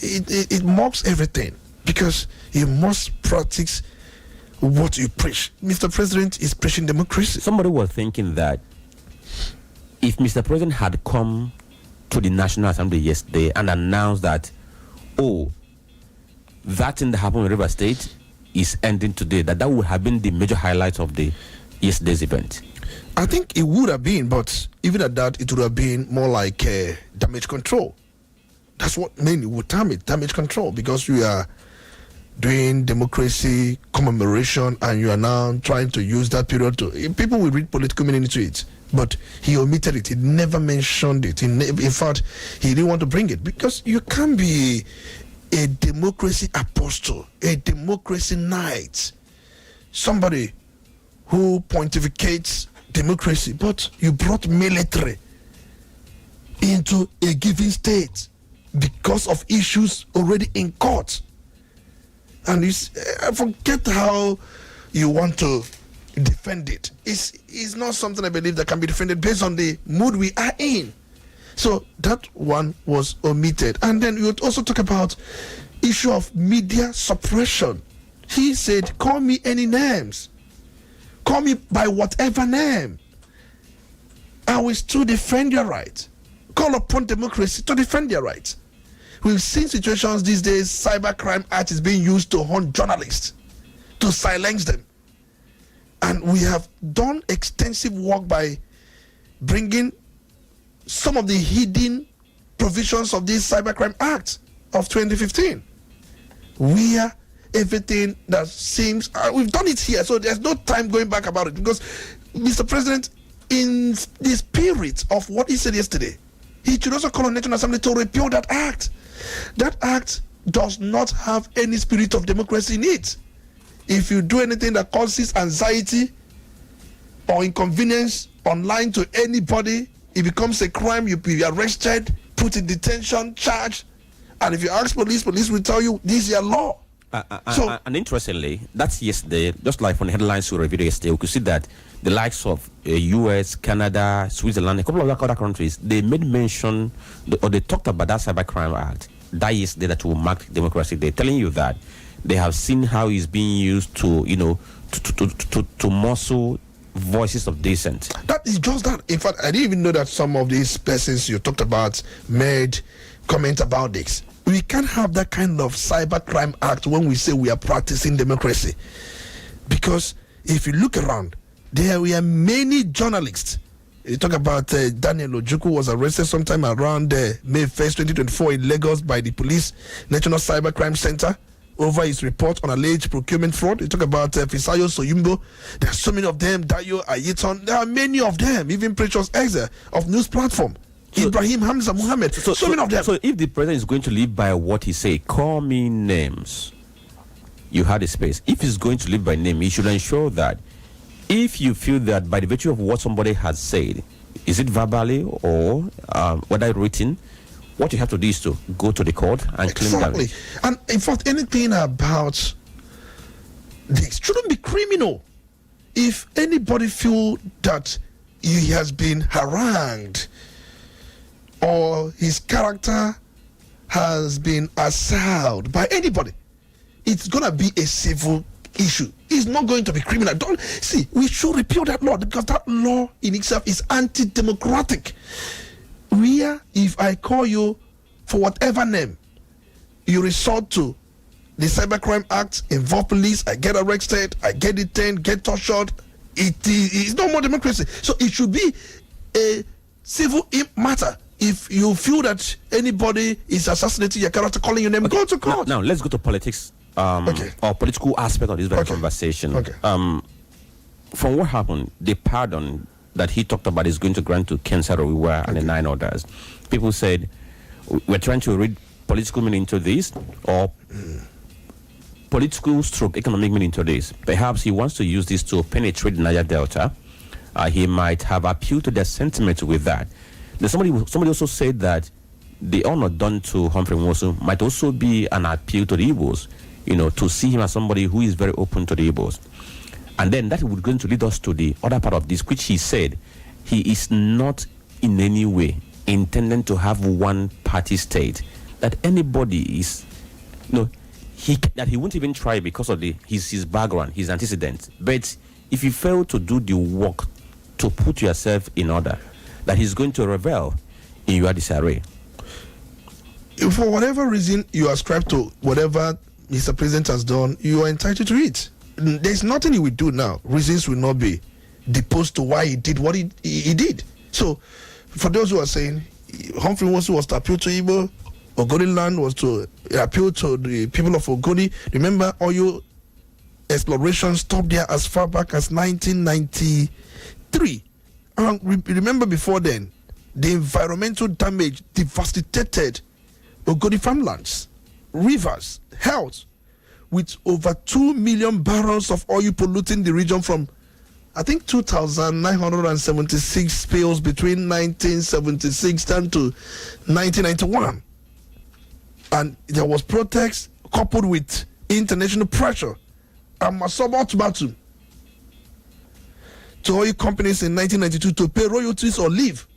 It mocks everything, because you must practice what you preach. Mr. President is preaching democracy. Somebody was thinking that if Mr. President had come to the National Assembly yesterday and announced that, that thing that happened in River State is ending today, that would have been the major highlight of the yesterday's event. I think it would have been, but even at that, it would have been more like damage control. That's what mainly would term it, damage control, because we are doing democracy commemoration and you are now trying to use that period to, people will read political meaning into it, but he omitted it. He never mentioned it. In fact, he didn't want to bring it, because you can't be a democracy apostle, a democracy knight, somebody who pontificates democracy, but you brought military into a given state because of issues already in court. And I forget how you want to defend it. It's not something I believe that can be defended based on the mood we are in. So that one was omitted. And then you would also talk about issue of media suppression. He said, call me any names. Call me by whatever name. I will still defend your right. Call upon democracy to defend your rights. We've seen situations these days, Cybercrime Act is being used to hunt journalists, to silence them. And we have done extensive work by bringing some of the hidden provisions of this Cybercrime Act of 2015. Where everything that seems, we've done it here, so there's no time going back about it, because Mr. President, in the spirit of what he said yesterday, he should also call on National Assembly to repeal that act. That act does not have any spirit of democracy in it. If you do anything that causes anxiety or inconvenience online to anybody, it becomes a crime. You'll be arrested, put in detention, charged. And if you ask police will tell you this is your law. And interestingly, that's yesterday, just like from the headlines we reviewed yesterday, we could see that the likes of US, Canada, Switzerland, a couple of other countries, they made mention, or they talked about that Cybercrime Act that yesterday that will mark democracy. They're telling you that they have seen how it's being used to, to muscle voices of dissent. That is just that. In fact, I didn't even know that some of these persons you talked about made comment about this. We can't have that kind of cybercrime act when we say we are practicing democracy. Because if you look around, there were many journalists. You talk about Daniel Ojukwu was arrested sometime around May 1st, 2024 in Lagos by the police National Cybercrime Center over his report on alleged procurement fraud. You talk about Fisayo Soyumbo. There are so many of them. Dayo Ayeton. There are many of them. Even Precious Exe of news platform. Ibrahim Hamza Muhammad. So many of them. So if the president is going to live by what he say, call me names, you had a space. If he's going to live by name, he should ensure that if you feel that by the virtue of what somebody has said, is it verbally or whether written, what you have to do is to go to the court and claim damage. And in fact, anything about this shouldn't be criminal. If anybody feel that he has been harangued or his character has been assailed by anybody, it's gonna be a civil issue. It's not going to be criminal. Don't see, we should repeal that law because that law in itself is anti-democratic. Where if I call you for whatever name, you resort to the Cybercrime Act, involve police, I get arrested, I get detained, get tortured, it's no more democracy. So it should be a civil matter. If you feel that anybody is assassinating your character, calling your name, go to court. Now let's go to politics. Or political aspect of this very conversation. From what happened, the pardon that he talked about is going to grant to Ken Saro-Wiwa and the 9 others. People said, we're trying to read political meaning into this, or political stroke economic meaning into this. Perhaps he wants to use this to penetrate the Niger Delta. He might have appealed to their sentiment with that. Then somebody also said that the honor done to Humphrey Nwosu might also be an appeal to the Igbos, to see him as somebody who is very open to the Igbos. And then that would going to lead us to the other part of this, which he said he is not in any way intending to have one party state, that anybody is, that he won't even try because of his background, his antecedents. But if you fail to do the work to put yourself in order, that he's going to revel in your disarray. For whatever reason you ascribe to whatever Mr. President has done, you are entitled to it. There's nothing he will do now. Reasons will not be deposed to why he did what he did. So, for those who are saying Humphrey Nwosu was to appeal to Igbo, Ogoni land was to appeal to the people of Ogoni. Remember, oil exploration stopped there as far back as 1993. And remember before then, the environmental damage devastated Ogoni farmlands, rivers, health, with over 2 million barrels of oil polluting the region from, I think, 2,976 spills between 1976 down to 1991. And there was protests coupled with international pressure and massive ultimatum to oil companies in 1992 to pay royalties or leave.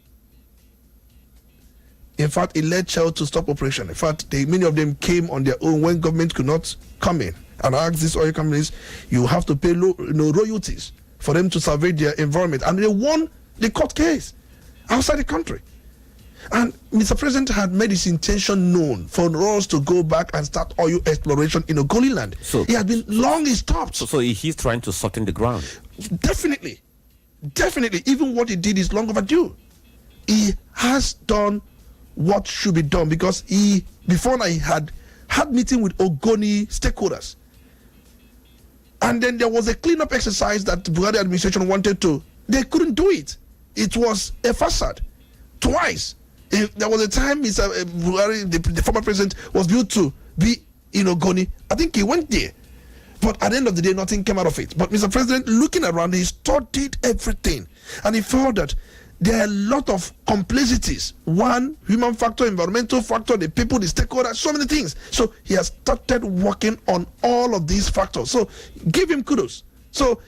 In fact, it led Shell to stop operation. In fact, many of them came on their own when government could not come in and ask these oil companies, you have to pay royalties for them to survey their environment. And they won the court case outside the country. And Mr. President had made his intention known for us to go back and start oil exploration in Ogoni land. So he has been long stopped. So he's trying to soften the ground. Definitely. Even what he did is long overdue. He has done what should be done because before he had meeting with Ogoni stakeholders. And then there was a cleanup exercise that the Buhari administration wanted to. They couldn't do it. It was a facade. Twice. If there was a time Mr. Buhari, the former president, was built to be Goni, I think he went there. But at the end of the day, nothing came out of it. But Mr. President, looking around, he studied everything. And he felt that there are a lot of complexities. One, human factor, environmental factor, the people, the stakeholders, so many things. So he has started working on all of these factors. So give him kudos. So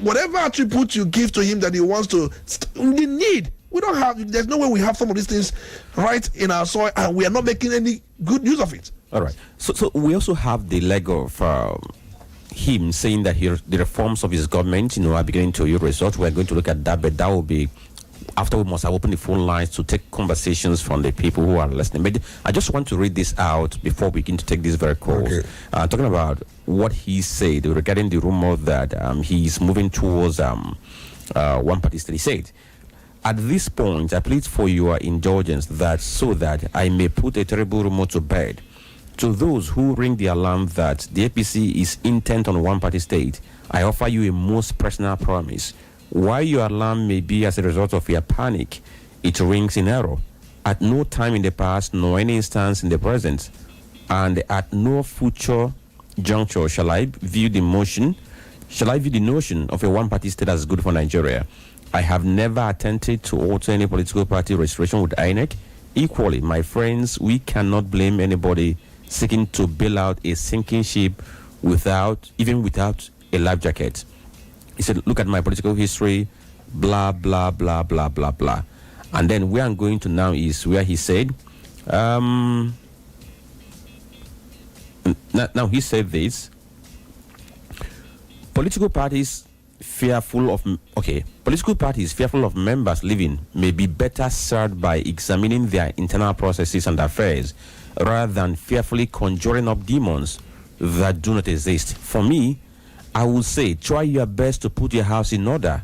whatever attribute you give to him that he wants to, we need. We don't have, there's no way we have some of these things right in our soil and we are not making any good use of it. All right. So we also have the leg of him saying that the reforms of his government, are beginning to yield results. We're going to look at that, but that will be after we must have opened the phone lines to take conversations from the people who are listening. But I just want to read this out before we begin to take these very calls. Okay. Talking about what he said regarding the rumor that he's moving towards one party state. He said, "At this point, I plead for your indulgence so that I may put a terrible rumor to bed. To those who ring the alarm that the APC is intent on one-party state, I offer you a most personal promise. While your alarm may be as a result of your panic, it rings in error. At no time in the past, nor any instance in the present, and at no future juncture shall I view the notion of a one-party state as good for Nigeria. I have never attempted to alter any political party registration with INEC. Equally, my friends, we cannot blame anybody seeking to bail out a sinking ship without a life jacket." He said, "Look at my political history, blah, blah, blah, blah, blah, blah." And then where I'm going to now is where he said, now he said this, political parties fearful of members leaving may be better served by examining their internal processes and affairs rather than fearfully conjuring up demons that do not exist. For me, I will say, try your best to put your house in order.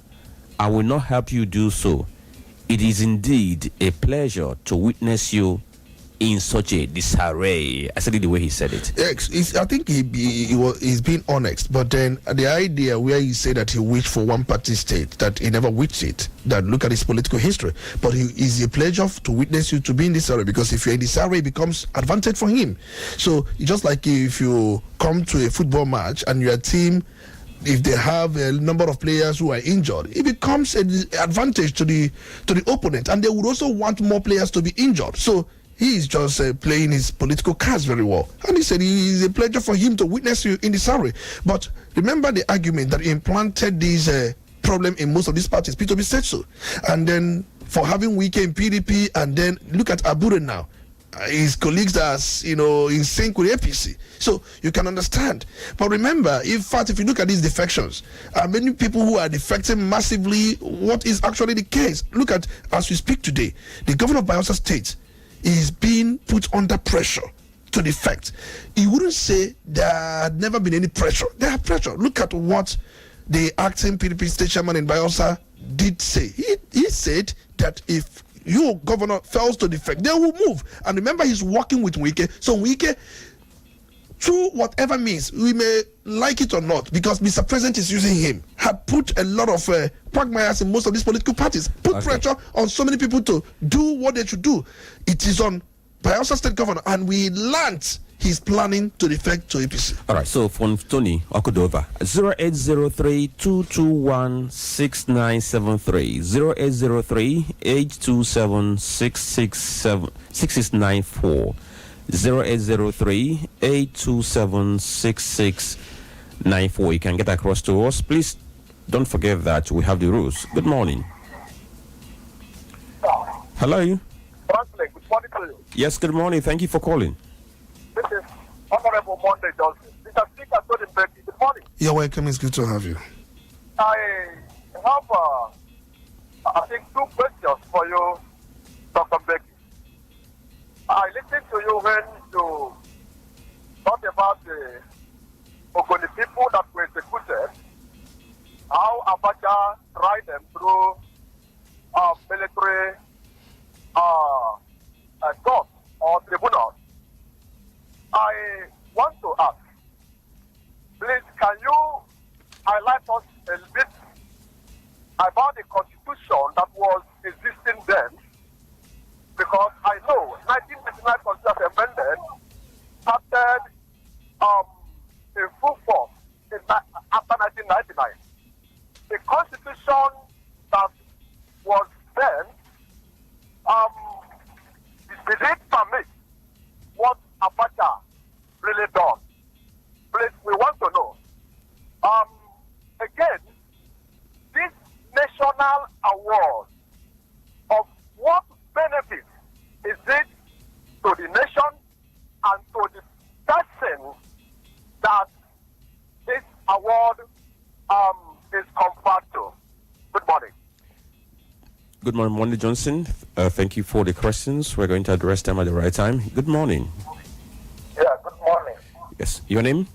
I will not help you do so. It is indeed a pleasure to witness you in such a disarray. I said it the way he said it. Yes, I think he's being honest, but then the idea where he said that he wished for one party state, that he never wished it, that look at his political history, but it is a pleasure to witness you to be in disarray, because if you're in disarray, it becomes advantage for him. So just like if you come to a football match and your team, if they have a number of players who are injured, it becomes an advantage to the opponent, and they would also want more players to be injured. So he is just playing his political cards very well. And he said it is a pleasure for him to witness you in disarray. But remember the argument that he implanted this problem in most of these parties. P2B said so. And then for having Wike in PDP, and then look at Abure now. His colleagues are, in sync with APC. So you can understand. But remember, in fact, if you look at these defections, many people who are defecting massively, what is actually the case? Look at, as we speak today, the governor of Bayelsa State is being put under pressure to defect. He wouldn't say there had never been any pressure. There are pressure. Look at what the acting PDP state chairman in Bayelsa did say. He said that if your governor fails to defect, they will move. And remember, he's working with Wike. So Wike, through whatever means, we may like it or not, because Mr. President is using him, had put a lot of quagmires in most of these political parties, put pressure on so many people to do what they should do. It is on Bayelsa State Governor, and we learned he's planning to defect to APC. All right, so from Tony Okudova, 0803-221-6973, 0803-827-6694, 0803-827-6694. You can get across to us. Please don't forget that we have the rules. Good morning. Hello. Good morning to you. Yes, good morning. Thank you for calling. This is Honorable Monday Johnson. Mr. Speaker, Olisa Mbeki, good morning. You're welcome. It's good to have you. I have, I think, two questions for you, Dr. Mbeki. I listened to you when you talked about the Ogoni people that were executed, how Abacha tried them through military court or tribunal. I want to ask, please, can you highlight us a bit about the constitution that was existing then because I know 1999 Constitution amended started in full force after 1999. The Constitution that was then did it permit what Abacha really done? Please, we want to know. Again, this national award of what benefit is it to the nation and to the person that this award is conferred to? Good morning. Good morning, Monday Johnson. Thank you for the questions. We're going to address them at the right time. Good morning. Yeah, good morning. Yes, your name?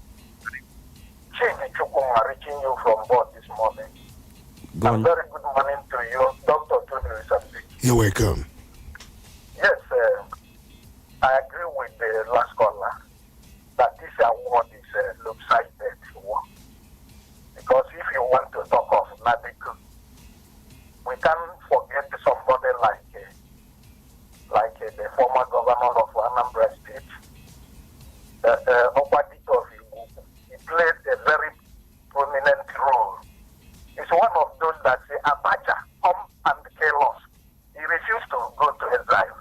Chief Chukwuma, reaching you from board this morning. Go on. Very good morning to you, Dr. Olisa Mbeki. You're welcome. Yes, I agree with the last caller that this award is lopsided one. Because if you want to talk of Nadeko, we can't forget somebody like the former governor of Anambra State, Obadito. He played a very prominent role. He's one of those that say, Abacha, come and kill us. He refused to go to exile.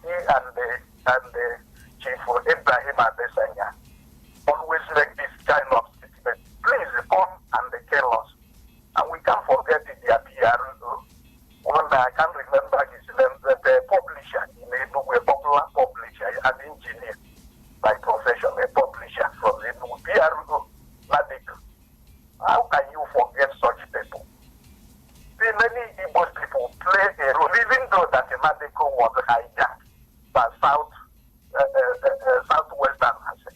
He and the Chief Ibrahim Adesanya always make this kind of statement. Please come and kill us. And we can't forget their PRO. One I can't remember his name, the publisher, a popular publisher, an engineer by profession, a publisher from the PRO, Nadeko. How can you forget such people? See, many Igbo people play a role, even though that Nadeko was hijacked by Southwestern Asia.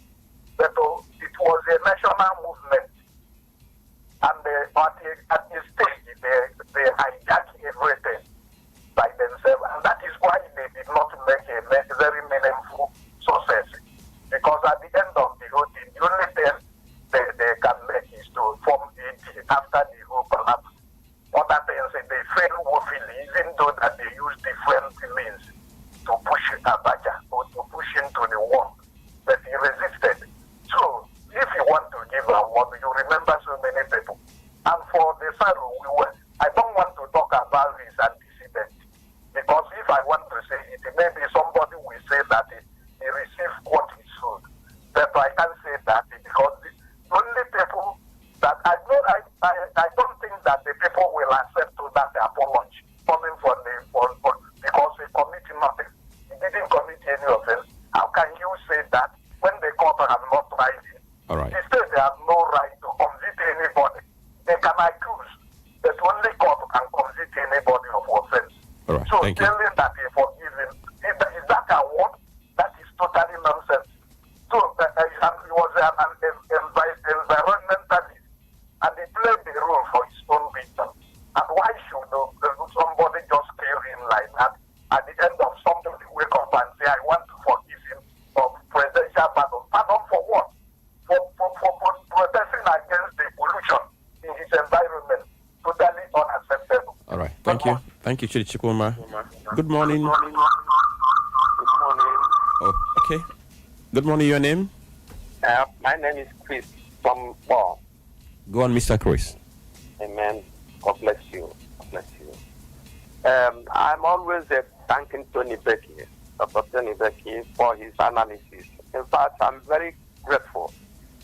But it was a national movement. And at the stage, they hijack everything by themselves. And that is why they did not make a very meaningful success. Because at the end of the whole thing, the only thing they can make is to form it after the whole collapse. Other things, they fail woefully, even though that they use different means to push Abacha or to push him to the wall. But he resisted. So, if you want to give a award, you remember so many people. And for the Saru, I don't want to talk about his antecedent. Because if I want to say it, maybe somebody will say that he received what he should. But I can't say that because the only people that I don't think that the people will accept to that apology coming from because he committed nothing. He didn't commit any offense. How can you say that when the court has not tried him? All right. He said they have no right to convict anybody. They can accuse, but only court can convict anybody of offense. All right. So Thank you. telling that he forgiven, is that a word? That is totally nonsense. So he was an environmentalist, and he played the role for his own victim. And why should somebody just kill him like that? At the end of something, wake up and say, I want to forgive him of presidential pardon. Pardon for what? For protesting against the pollution in his environment. Totally unacceptable. All right. Thank you. Thank you, Chidi Chukwuma. Good morning. Good morning. Oh, okay. Good morning. Your name? My name is Chris from Ball. Go on, Mr. Chris. Amen. God bless you. God bless you. I'm always thanking Tony Mbeki, Dr. Tony Mbeki, for his analysis. In fact, I'm very grateful.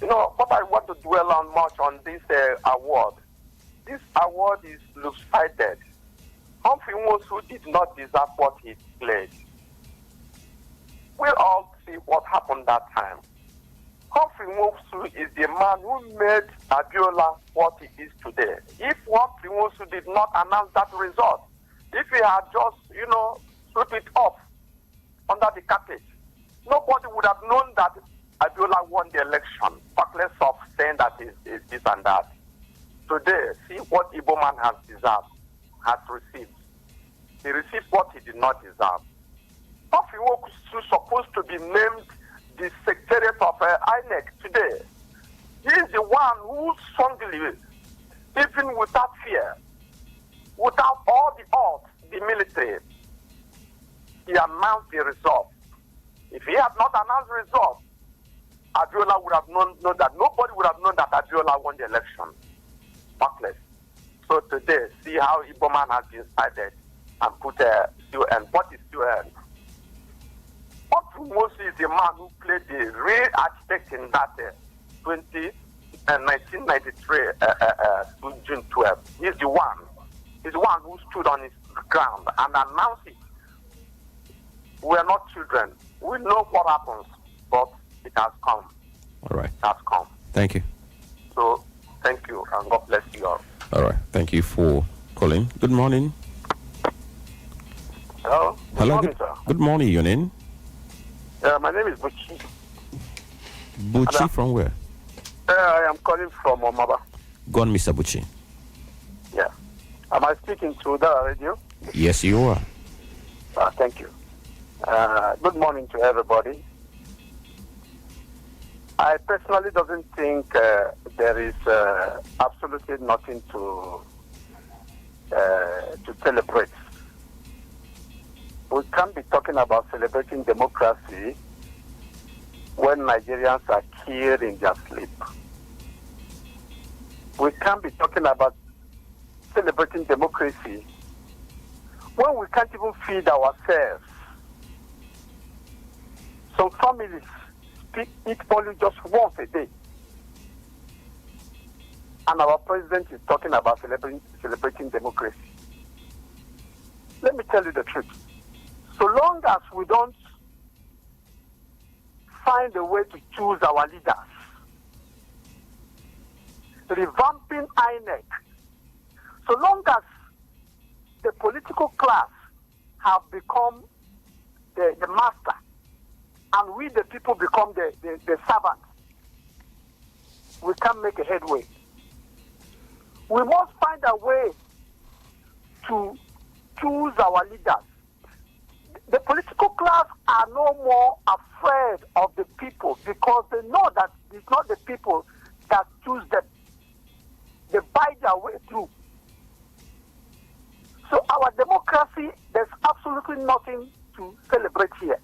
You know, what I want to dwell on much on this award. This award is lopsided. Humphrey Nwosu did not deserve what he played. We all see what happened that time. Humphrey Nwosu is the man who made Abiola what he is today. If Humphrey Nwosu did not announce that result, if he had just, swept it off under the carpet, nobody would have known that Abiola won the election, regardless of saying that is this and that. Today, see what Igbo man has received. He received what he did not deserve. Humphrey Nwosu is supposed to be named the secretariat of INEC today. He is the one who strongly, even without fear, without all the odds, the military, he announced the result. If he had not announced the result, Abiola would have known that nobody would have known that Abiola won the election. Backless. So today, see how Igboman has decided and put CON. What is CON? What Moses is the man who played the real architect in that 1993 June 12. He's the one. He's the one who stood on his ground and announced it. We are not children. We know what happens, but it has come. All right. It has come. Thank you. So, thank you, and God bless you all. All right. Thank you for calling. Good morning. Hello. Hello. Morning, sir. Good morning, your name? My name is Buchi. Buchi from where? I am calling from Omaba. Go on, Mr. Buchi. Yeah. Am I speaking to the radio? Yes, you are. Thank you. Good morning to everybody. I personally don't think there is absolutely nothing to celebrate. We can't be talking about celebrating democracy when Nigerians are killed in their sleep. We can't be talking about celebrating democracy when we can't even feed ourselves. Some families eat only just once a day. And our president is talking about celebrating democracy. Let me tell you the truth. So long as we don't find a way to choose our leaders, revamping INEC, so long as the political class have become the master, and we the people become the servants, we can't make a headway. We must find a way to choose our leaders. The political class are no more afraid of the people because they know that it's not the people that choose them. They buy their way through. So our democracy, there's absolutely nothing to celebrate here.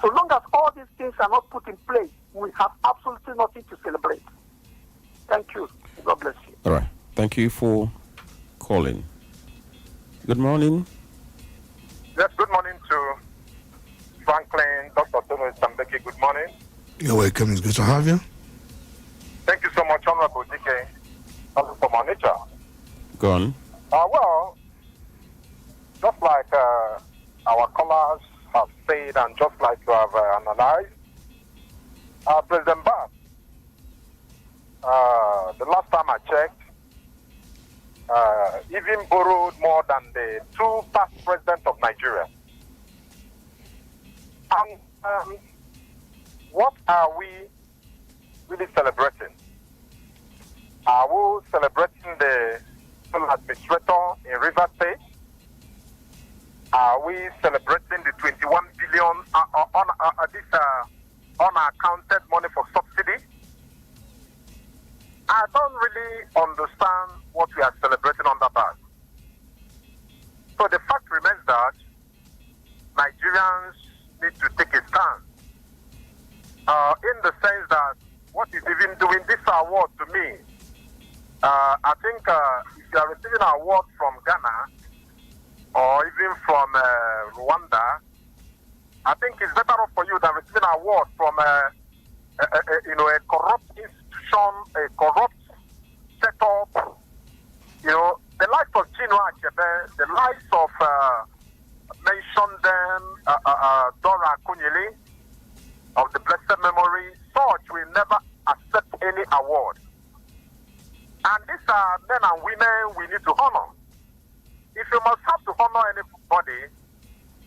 So long as all these things are not put in place, we have absolutely nothing to celebrate. Thank you. God bless you. All right. Thank you for calling. Good morning. Yes, good morning to Franklin, Dr. Olisa Mbeki. Good morning. You're welcome. It's good to have you. Thank you so much, Honorable DK. I'm from Onitsha. Go on. Well, just like our callers have said, and just like you have analyzed, President Bab, the last time I checked, even borrowed more than the two past presidents of Nigeria. And what are we really celebrating? Are we celebrating the administrator in River State? Are we celebrating the 21 billion unaccounted money for subsidy? I don't really understand what we are celebrating on that part. So the fact remains that Nigerians need to take a stand. In the sense that what is even doing this award to me, I think if you are receiving an award from Ghana or even from Rwanda, I think it's better off for you than receiving an award from a corrupt institution, a corrupt setup. The likes of Chino Achebe, the likes of mentioned them, Dora Akunyili of the blessed memory, such will never accept any award. And these are men and women we need to honor. If you must have to honor anybody,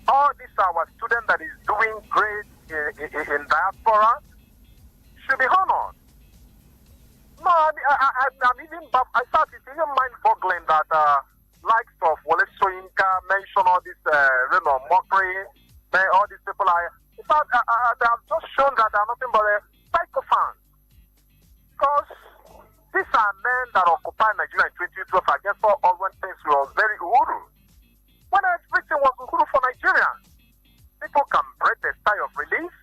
all these are our students that is doing great in diaspora should be honored. No, I'm even, I thought it's even mind-boggling that likes of Wole Soyinka mention all this mockery, all these people are, in fact, they have just shown that they are nothing but psychophants. Because these are men that occupied Nigeria in 2012 against all when things were very uhuru. When everything was uhuru for Nigerians. released.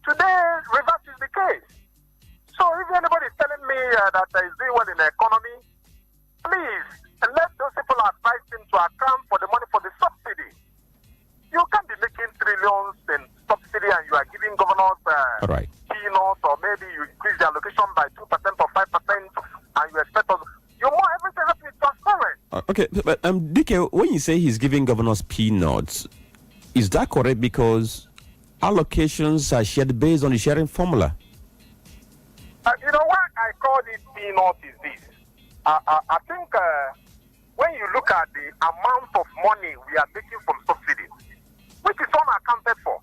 Today, reverse is the case. So if anybody is telling me that he's doing well in the economy, please let those people advise him to account for the money for the subsidy. You can't be making trillions in subsidy and you are giving governors peanuts, or maybe you increase the allocation by 2% or 5% and you expect us. You want everything has to be transparent. Okay, but DK, when you say he's giving governors peanuts, is that correct? Because allocations are shared based on the sharing formula. You know why I call it peanuts is this. I think when you look at the amount of money we are making from subsidies, which is unaccounted for.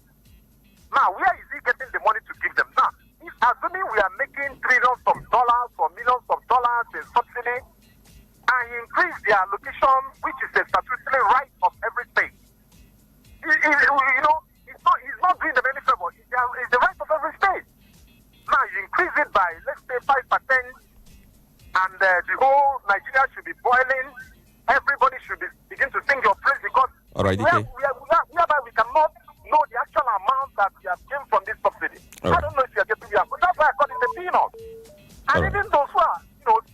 Now, where is he getting the money to give them? Now, if assuming we are making trillions of dollars or millions of dollars in subsidy, and he increase the allocation, which is a statutory right of every state. He's not doing them any favor. It's the right of every state. Now, you increase it by, let's say, 5%, and the whole Nigeria should be boiling. Everybody should begin to sing your praise because whereby we cannot know the actual amount that we have gained from this subsidy. I don't know if you are getting the. That's why I call it the peanuts. And even those who are,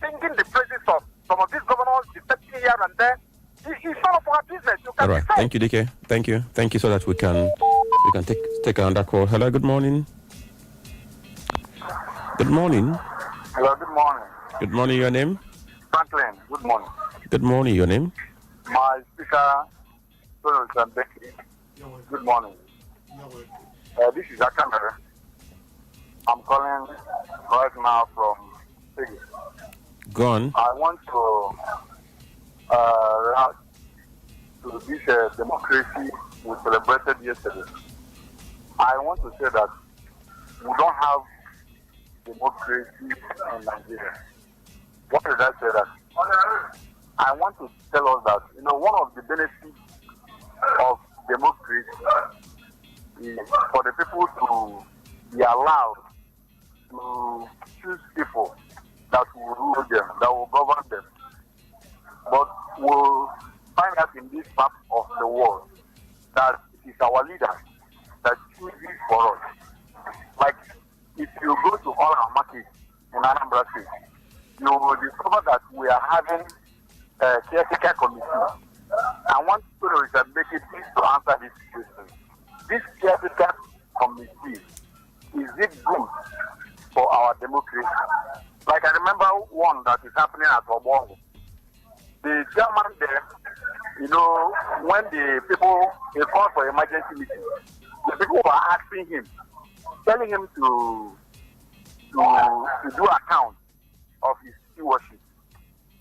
singing the praises of some of these governors, dissecting here and there, it's none of our business. You can decide. Thank you, DK. Thank you, so that we can take another call. Hello, good morning. Good morning. Hello, good morning. Good morning, your name? Franklin, good morning. Good morning, your name? My speaker, Olisa Mbeki. Good morning. This is Akamere. I'm calling right now from Figi. Go on. I want to react to this democracy we celebrated yesterday. I want to say that we don't have democracy in Nigeria. Why did I say that? I want to tell us that, one of the benefits of democracy is for the people to be allowed to choose people that will rule them, that will govern them. But we'll find out in this part of the world that it is our leaders that choose it for us. Like, if you go to all our markets in Anambra State, you will discover that we are having a caretaker committee. I want to make it easy to answer this question. This caretaker committee, is it good for our democracy? Like I remember one that is happening at Obongo. The chairman there, when the people, they called for emergency meeting, the people were asking him, telling him to do account of his stewardship.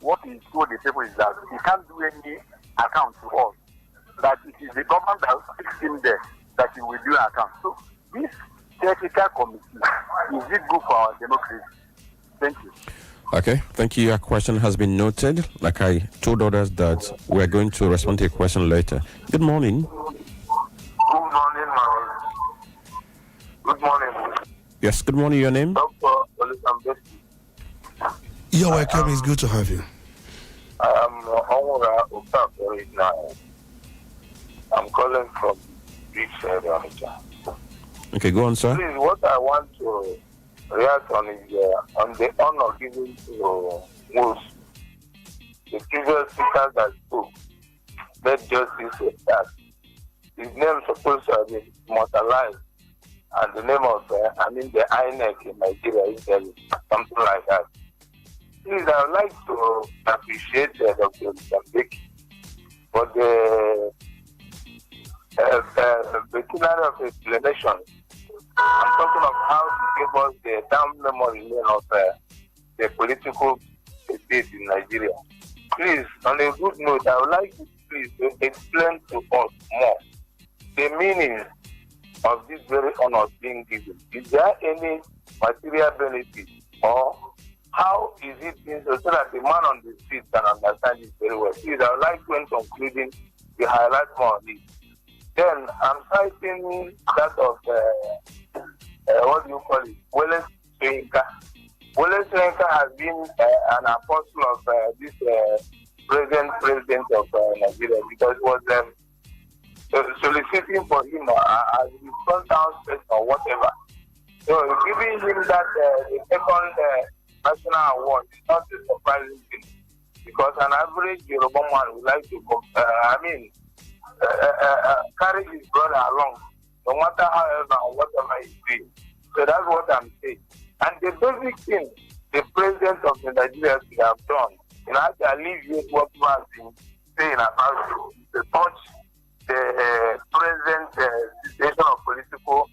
What he told the people is that he can't do any account to us. That it is the government that fixed him there that he will do account. So this technical committee, is it good for our democracy? Thank you. Okay, thank you. Your question has been noted. Like I told others that we're going to respond to your question later. Good morning. Good morning, Good morning. Yes, good morning. Your name? Dr. Olisa Mbeki. You're welcome. It's good to have you. I am Udala now. I'm calling from FM Onitsha. Okay, go on, sir. Please, what I want to react on is on the honor given to Moose. The previous speaker that spoke, let justice that his name is supposed to have been immortalized, and the name of the INEC in Nigeria is something like that. Please, I would like to appreciate Dr. Mbeki for the veterinary of explanation. I'm talking of how he gave us the down memory lane of the political state in Nigeria. Please, on a good note, I would like you please to explain to us more the meaning of this very honor being given. Is there any material benefit, or how is it being so that the man on the street can understand it very well? Please, I would like to, in concluding, to highlight more on it. Then I'm citing that of what do you call it? Wole Soyinka. Wole Soyinka has been an apostle of this present president of Nigeria, because it was sitting for him as his front-down space or whatever. So giving him that the second national award is not a surprising thing, because an average Yoruba man would like to carry his brother along, no matter however or whatever he's doing. So that's what I'm saying. And the basic thing the president of the Nigeria should have done, to alleviate what he has been saying about the touch the present situation of political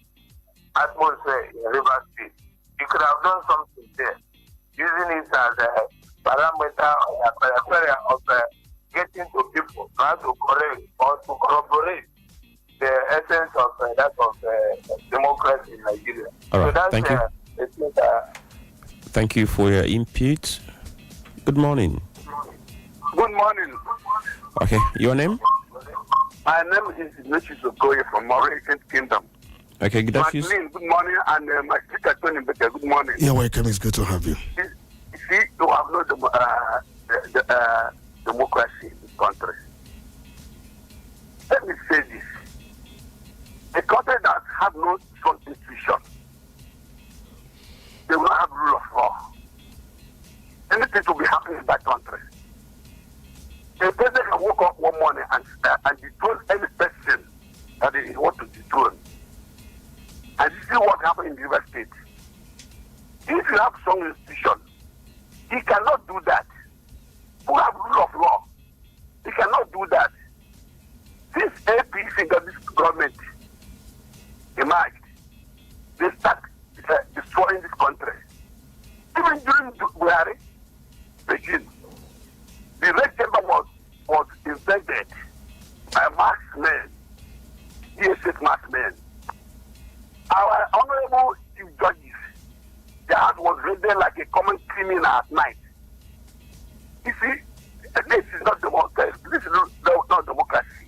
atmosphere in River State. You could have done something there, using it as a parameter or a criteria of getting to people, not to correct or to corroborate the essence of democracy in Nigeria. All right, so that's, thank you. Thank you for your input. Good morning. Good morning. Okay, your name? My name is Ignatius Okoye from Mauritian Kingdom. Okay, good afternoon. Good morning, and my speaker, Tony Mbeki, good morning. You're welcome. It's good to have you. You see, you have no democracy in this country. Let me say this. A country that has no strong institution, they will not have rule of law. Anything will be happening in that country. The president can wake up one morning and dethrone any person that he wants to dethrone. And this is what happened in the River State. If you have strong institution, he cannot do that. Who have rule of law? He cannot do that. Since APC got this government emerged, they start destroying this country. Even during the Buhari regime, the red chamber was invented by masked men, DSS masked men. Our honorable chief judges, their house was raided like a common criminal at night. You see, this is not democracy. This is not democracy.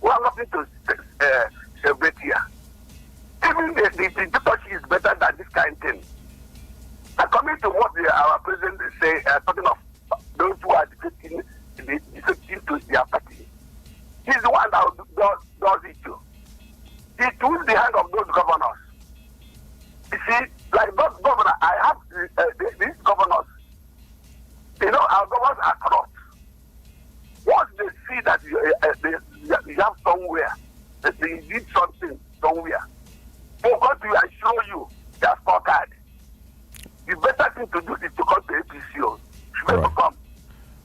We have nothing to celebrate here. Even the dictatorship is better than this kind of thing. And coming to what our president is saying, talking of those who are defecting to their party, he's the one that does it too. He took the hand of those governors. You see, like those governors, I have these governors. You know, our governors are corrupt. Once they see that you have somewhere, that they did something somewhere, they go to you and show you their scorecard. The better thing to do is to come to APCO.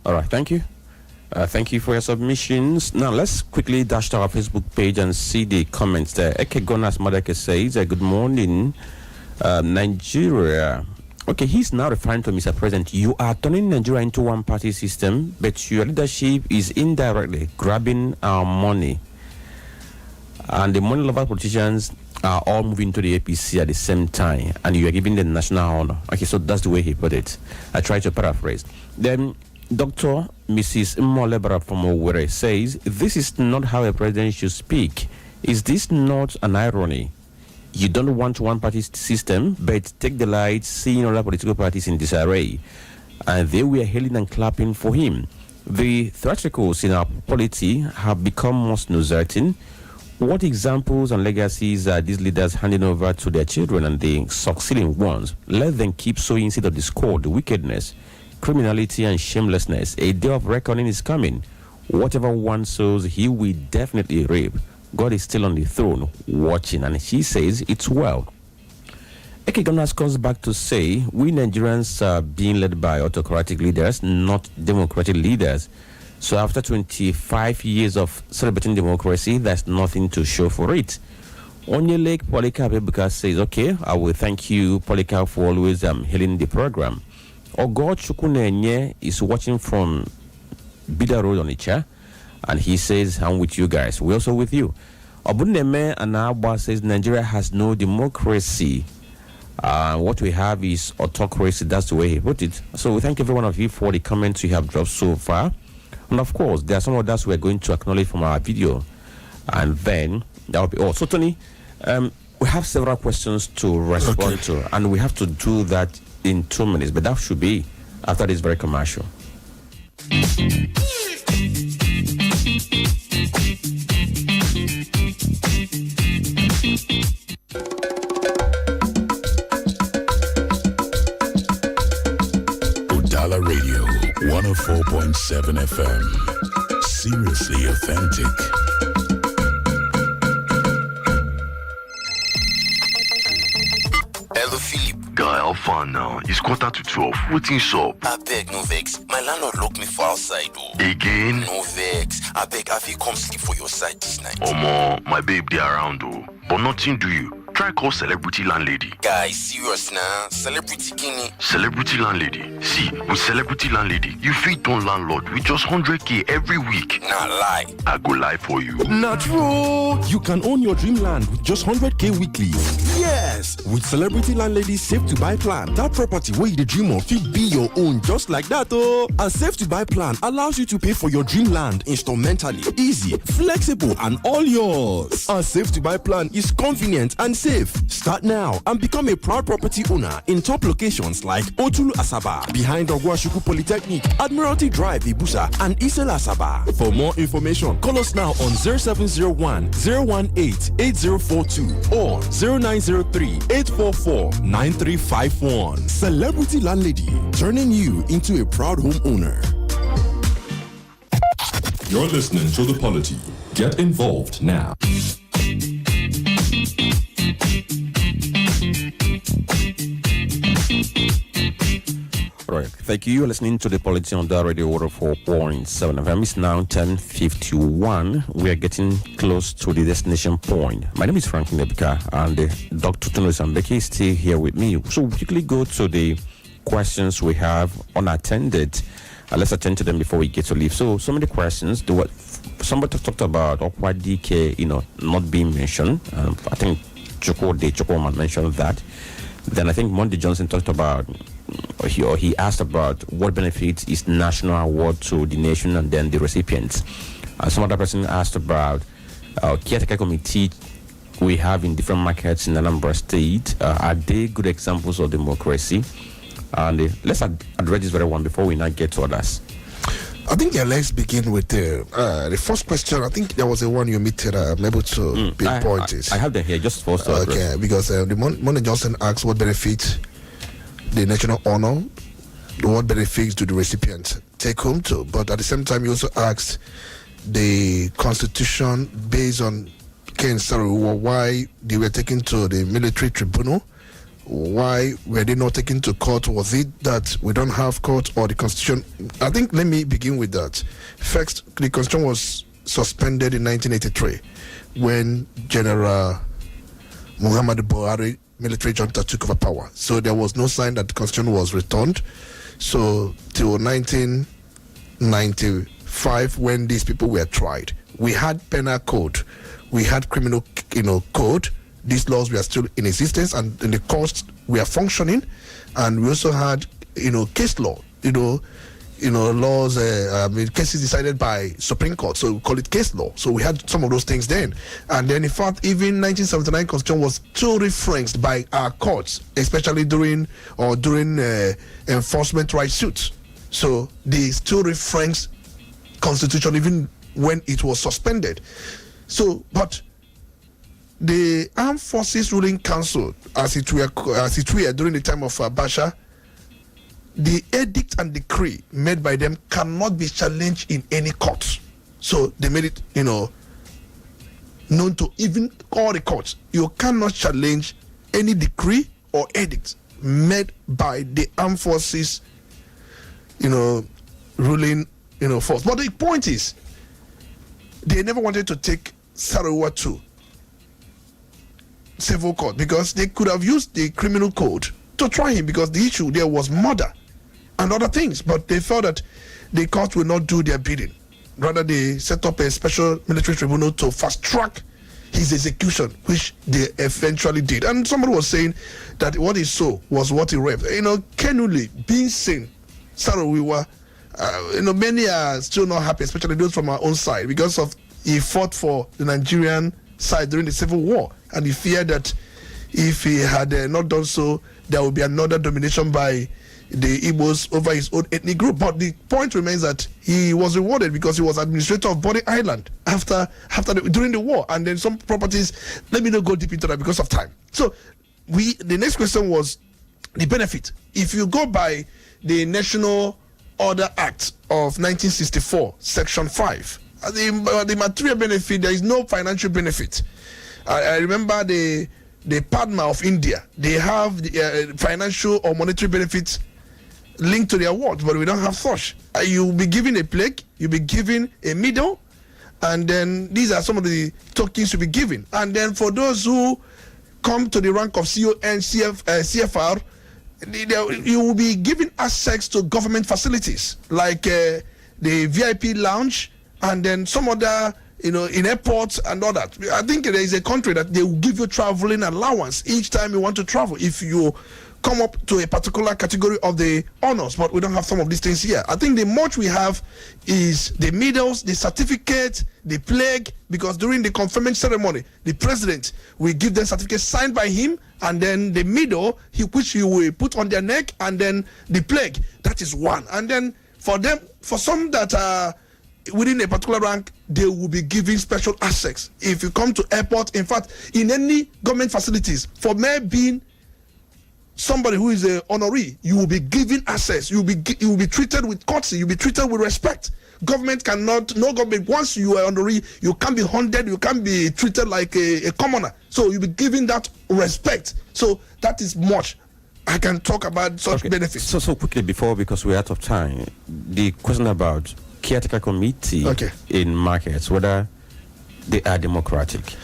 All right, thank you. Thank you for your submissions. Now, let's quickly dash to our Facebook page and see the comments there. Eke Gonas Madeke says, good morning, Nigeria. Okay, he's now referring to Mr. President. You are turning Nigeria into one-party system, but your leadership is indirectly grabbing our money. And the money-lover politicians are all moving to the APC at the same time, and you are giving them national honor. Okay, so that's the way he put it. I try to paraphrase. Then, Dr. Mrs. Molebra from Owerri says, this is not how a president should speak. Is this not an irony? You don't want one-party system, but take delight seeing other political parties in disarray. And they were hailing and clapping for him. The theatricals in our polity have become most certain. What examples and legacies are these leaders handing over to their children and the succeeding ones? Let them keep sowing seed of discord, wickedness, criminality, and shamelessness. A day of reckoning is coming. Whatever one sows, he will definitely reap. God is still on the throne, watching, and he says it's well. Ekegonas comes back to say, we Nigerians are being led by autocratic leaders, not democratic leaders. So after 25 years of celebrating democracy, there's nothing to show for it. Onyelek Polika Abebuka says, okay, I will thank you, Polika, for always hailing the program. Ogo Chukunenye is watching from Bida Road, Onitsha, and he says, I'm with you guys. We're also with you. Obuneme Anabwa says, Nigeria has no democracy. What we have is autocracy. That's the way he put it. So we thank every one of you for the comments you have dropped so far. And of course, there are some of us we're going to acknowledge from our video. And then that will be all. So, Tony, we have several questions to respond to, and we have to do that in 2 minutes, but that should be after this very commercial. 104.7 FM. Seriously authentic. Hello, Philip. Guy, how far now? It's 11:45. What's up? I beg, no vex. My landlord locked me for outside, though. Again? No vex. I beg, have you come sleep for your side this night? Omo, my babe, they around, though. But nothing do you. Try call celebrity landlady. Guy, serious now. Celebrity kini. Celebrity landlady. See, with celebrity landlady, you feed on landlord with just 100k every week. Nah, lie. I go lie for you. Not true. You can own your dream land with just 100k weekly. Yes, with Celebrity Landlady Safe to Buy plan, that property where you dream of fit be your own just like that. Oh, a Safe to Buy plan allows you to pay for your dream land instrumentally, easy, flexible, and all yours. A Safe to Buy plan is convenient and safe. Start now and become a proud property owner in top locations like Otulu Asaba, behind Ogwashuku Polytechnic, Admiralty Drive, Ibusa, and Isel Asaba. For more information, call us now on 0701 018 8042 or 0903 844 9351. Celebrity Landlady, turning you into a proud homeowner. You're listening to The Polity. Get involved now. Right. Thank you. You're listening to the Polity on the Radio 4.7 FM. It's now 10:51. We are getting close to the destination point. My name is Franklin Ebika, and Dr. Olisa Mbeki is still here with me. So we quickly go to the questions we have unattended. Let's attend to them before we get to leave. So some of the questions, somebody talked about Okwa DK, not being mentioned. I think Choko mentioned that. Then I think Monday Johnson talked about, he asked about what benefits is national award to the nation and then the recipients. Some other person asked about caretaker committee we have in different markets in Anambra State. Are they good examples of democracy? And let's address this very one before we now get to others. I think let's begin with the first question. I think there was the one you omitted. I'm able to pinpoint it. I have them here just for us to address. Okay, because the Monday Johnson asked what benefits the national honor, what benefits do the recipient take home to? But at the same time, you also asked the constitution based on Ken Saru, why they were taken to the military tribunal. Why were they not taken to court? Was it that we don't have court or the constitution? I think let me begin with that. First, the constitution was suspended in 1983 when General Muhammadu Buhari military junta took over power. So there was no sign that the constitution was returned. So till 1995, when these people were tried, we had penal code, we had criminal code. These laws were still in existence, and in the courts we are functioning, and we also had case law, laws, cases decided by Supreme Court, so we call it case law. So we had some of those things then, and then in fact even 1979 constitution was still referenced by our courts, especially during enforcement rights suits. So they still reference constitution even when it was suspended. So but the Armed Forces Ruling Council, as it were during the time of Abacha, the edict and decree made by them cannot be challenged in any court. So they made it, known to even all the courts. You cannot challenge any decree or edict made by the Armed Forces, ruling, force. But the point is, they never wanted to take Sarawak to civil court because they could have used the criminal code to try him, because the issue there was murder and other things, but they felt that the court will not do their bidding. Rather, they set up a special military tribunal to fast track his execution, which they eventually did. And somebody was saying that what he saw was what he read. Kenuli being seen, Sarawiwa, many are still not happy, especially those from our own side, because of he fought for the Nigerian side during the Civil War, and he feared that if he had not done so, there would be another domination by the Igbos over his own ethnic group. But the point remains that he was rewarded because he was administrator of Body Island during the war, and then some properties. Let me not go deep into that because of time. So the next question was the benefit. If you go by the national Order Act of 1964, Section 5. The material benefit, there is no financial benefit. I remember the Padma of India, they have the, financial or monetary benefits linked to the award, but we don't have such. You'll be given a plaque, you'll be given a medal, and then these are some of the tokens you'll be given. And then for those who come to the rank of CFR, you will be given access to government facilities like the VIP lounge, and then some other, in airports and all that. I think there is a country that they will give you traveling allowance each time you want to travel if you come up to a particular category of the honors, but we don't have some of these things here. I think the much we have is the medals, the certificate, the plaque, because during the conferment ceremony, the president will give them certificate signed by him, and then the medal, which he will put on their neck, and then the plaque. That is one. And then for some that are within a particular rank, they will be given special access. If you come to airport, in fact, in any government facilities, for mere being somebody who is a honoree, you will be given access. You will be treated with courtesy. You'll be treated with respect. No government, once you are honoree, you can't be hunted, you can't be treated like a commoner. So you'll be given that respect. So that is much. I can talk about such benefits. So quickly before, because we're out of time, the question about caretaker committee in markets, whether they are democratic.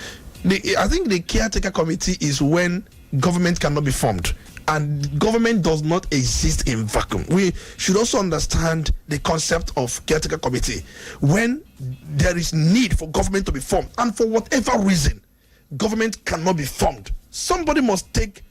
I think the caretaker committee is when government cannot be formed, and government does not exist in vacuum. We should also understand the concept of caretaker committee. When there is need for government to be formed, and for whatever reason, government cannot be formed, somebody must take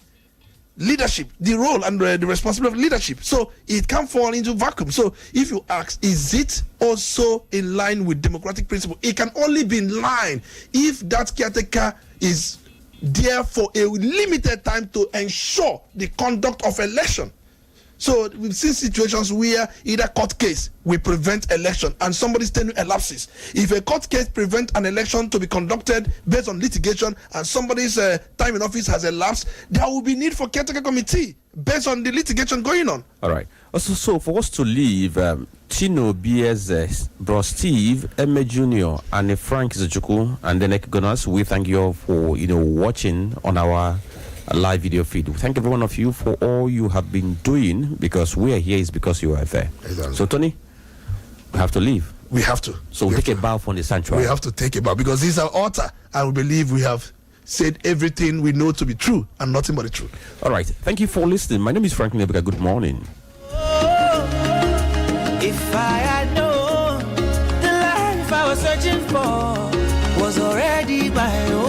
leadership, the role and the responsibility of leadership. So it can't fall into vacuum. So if you ask, is it also in line with democratic principle? It can only be in line if that caretaker is there for a limited time to ensure the conduct of election. So we've seen situations where either court case will prevent election and somebody's tenure elapses. If a court case prevents an election to be conducted based on litigation and somebody's time in office has elapsed, there will be need for caretaker committee based on the litigation going on. All right. Also, so for us to leave, Chino, BS, Bro Steve, Emme Jr., and Frank Zichuku, and the next gunners, we thank you all for watching on our live video feed. Thank every one of you for all you have been doing, because we are here is because you are there. Exactly. So Tony, we have to leave. We have to. So we take a bow from the sanctuary. We have to take a bow because this is our altar, and we believe we have said everything we know to be true and nothing but the truth. All right. Thank you for listening. My name is Frank Nebeka. Good morning. If I had known the life I was searching for was already my own.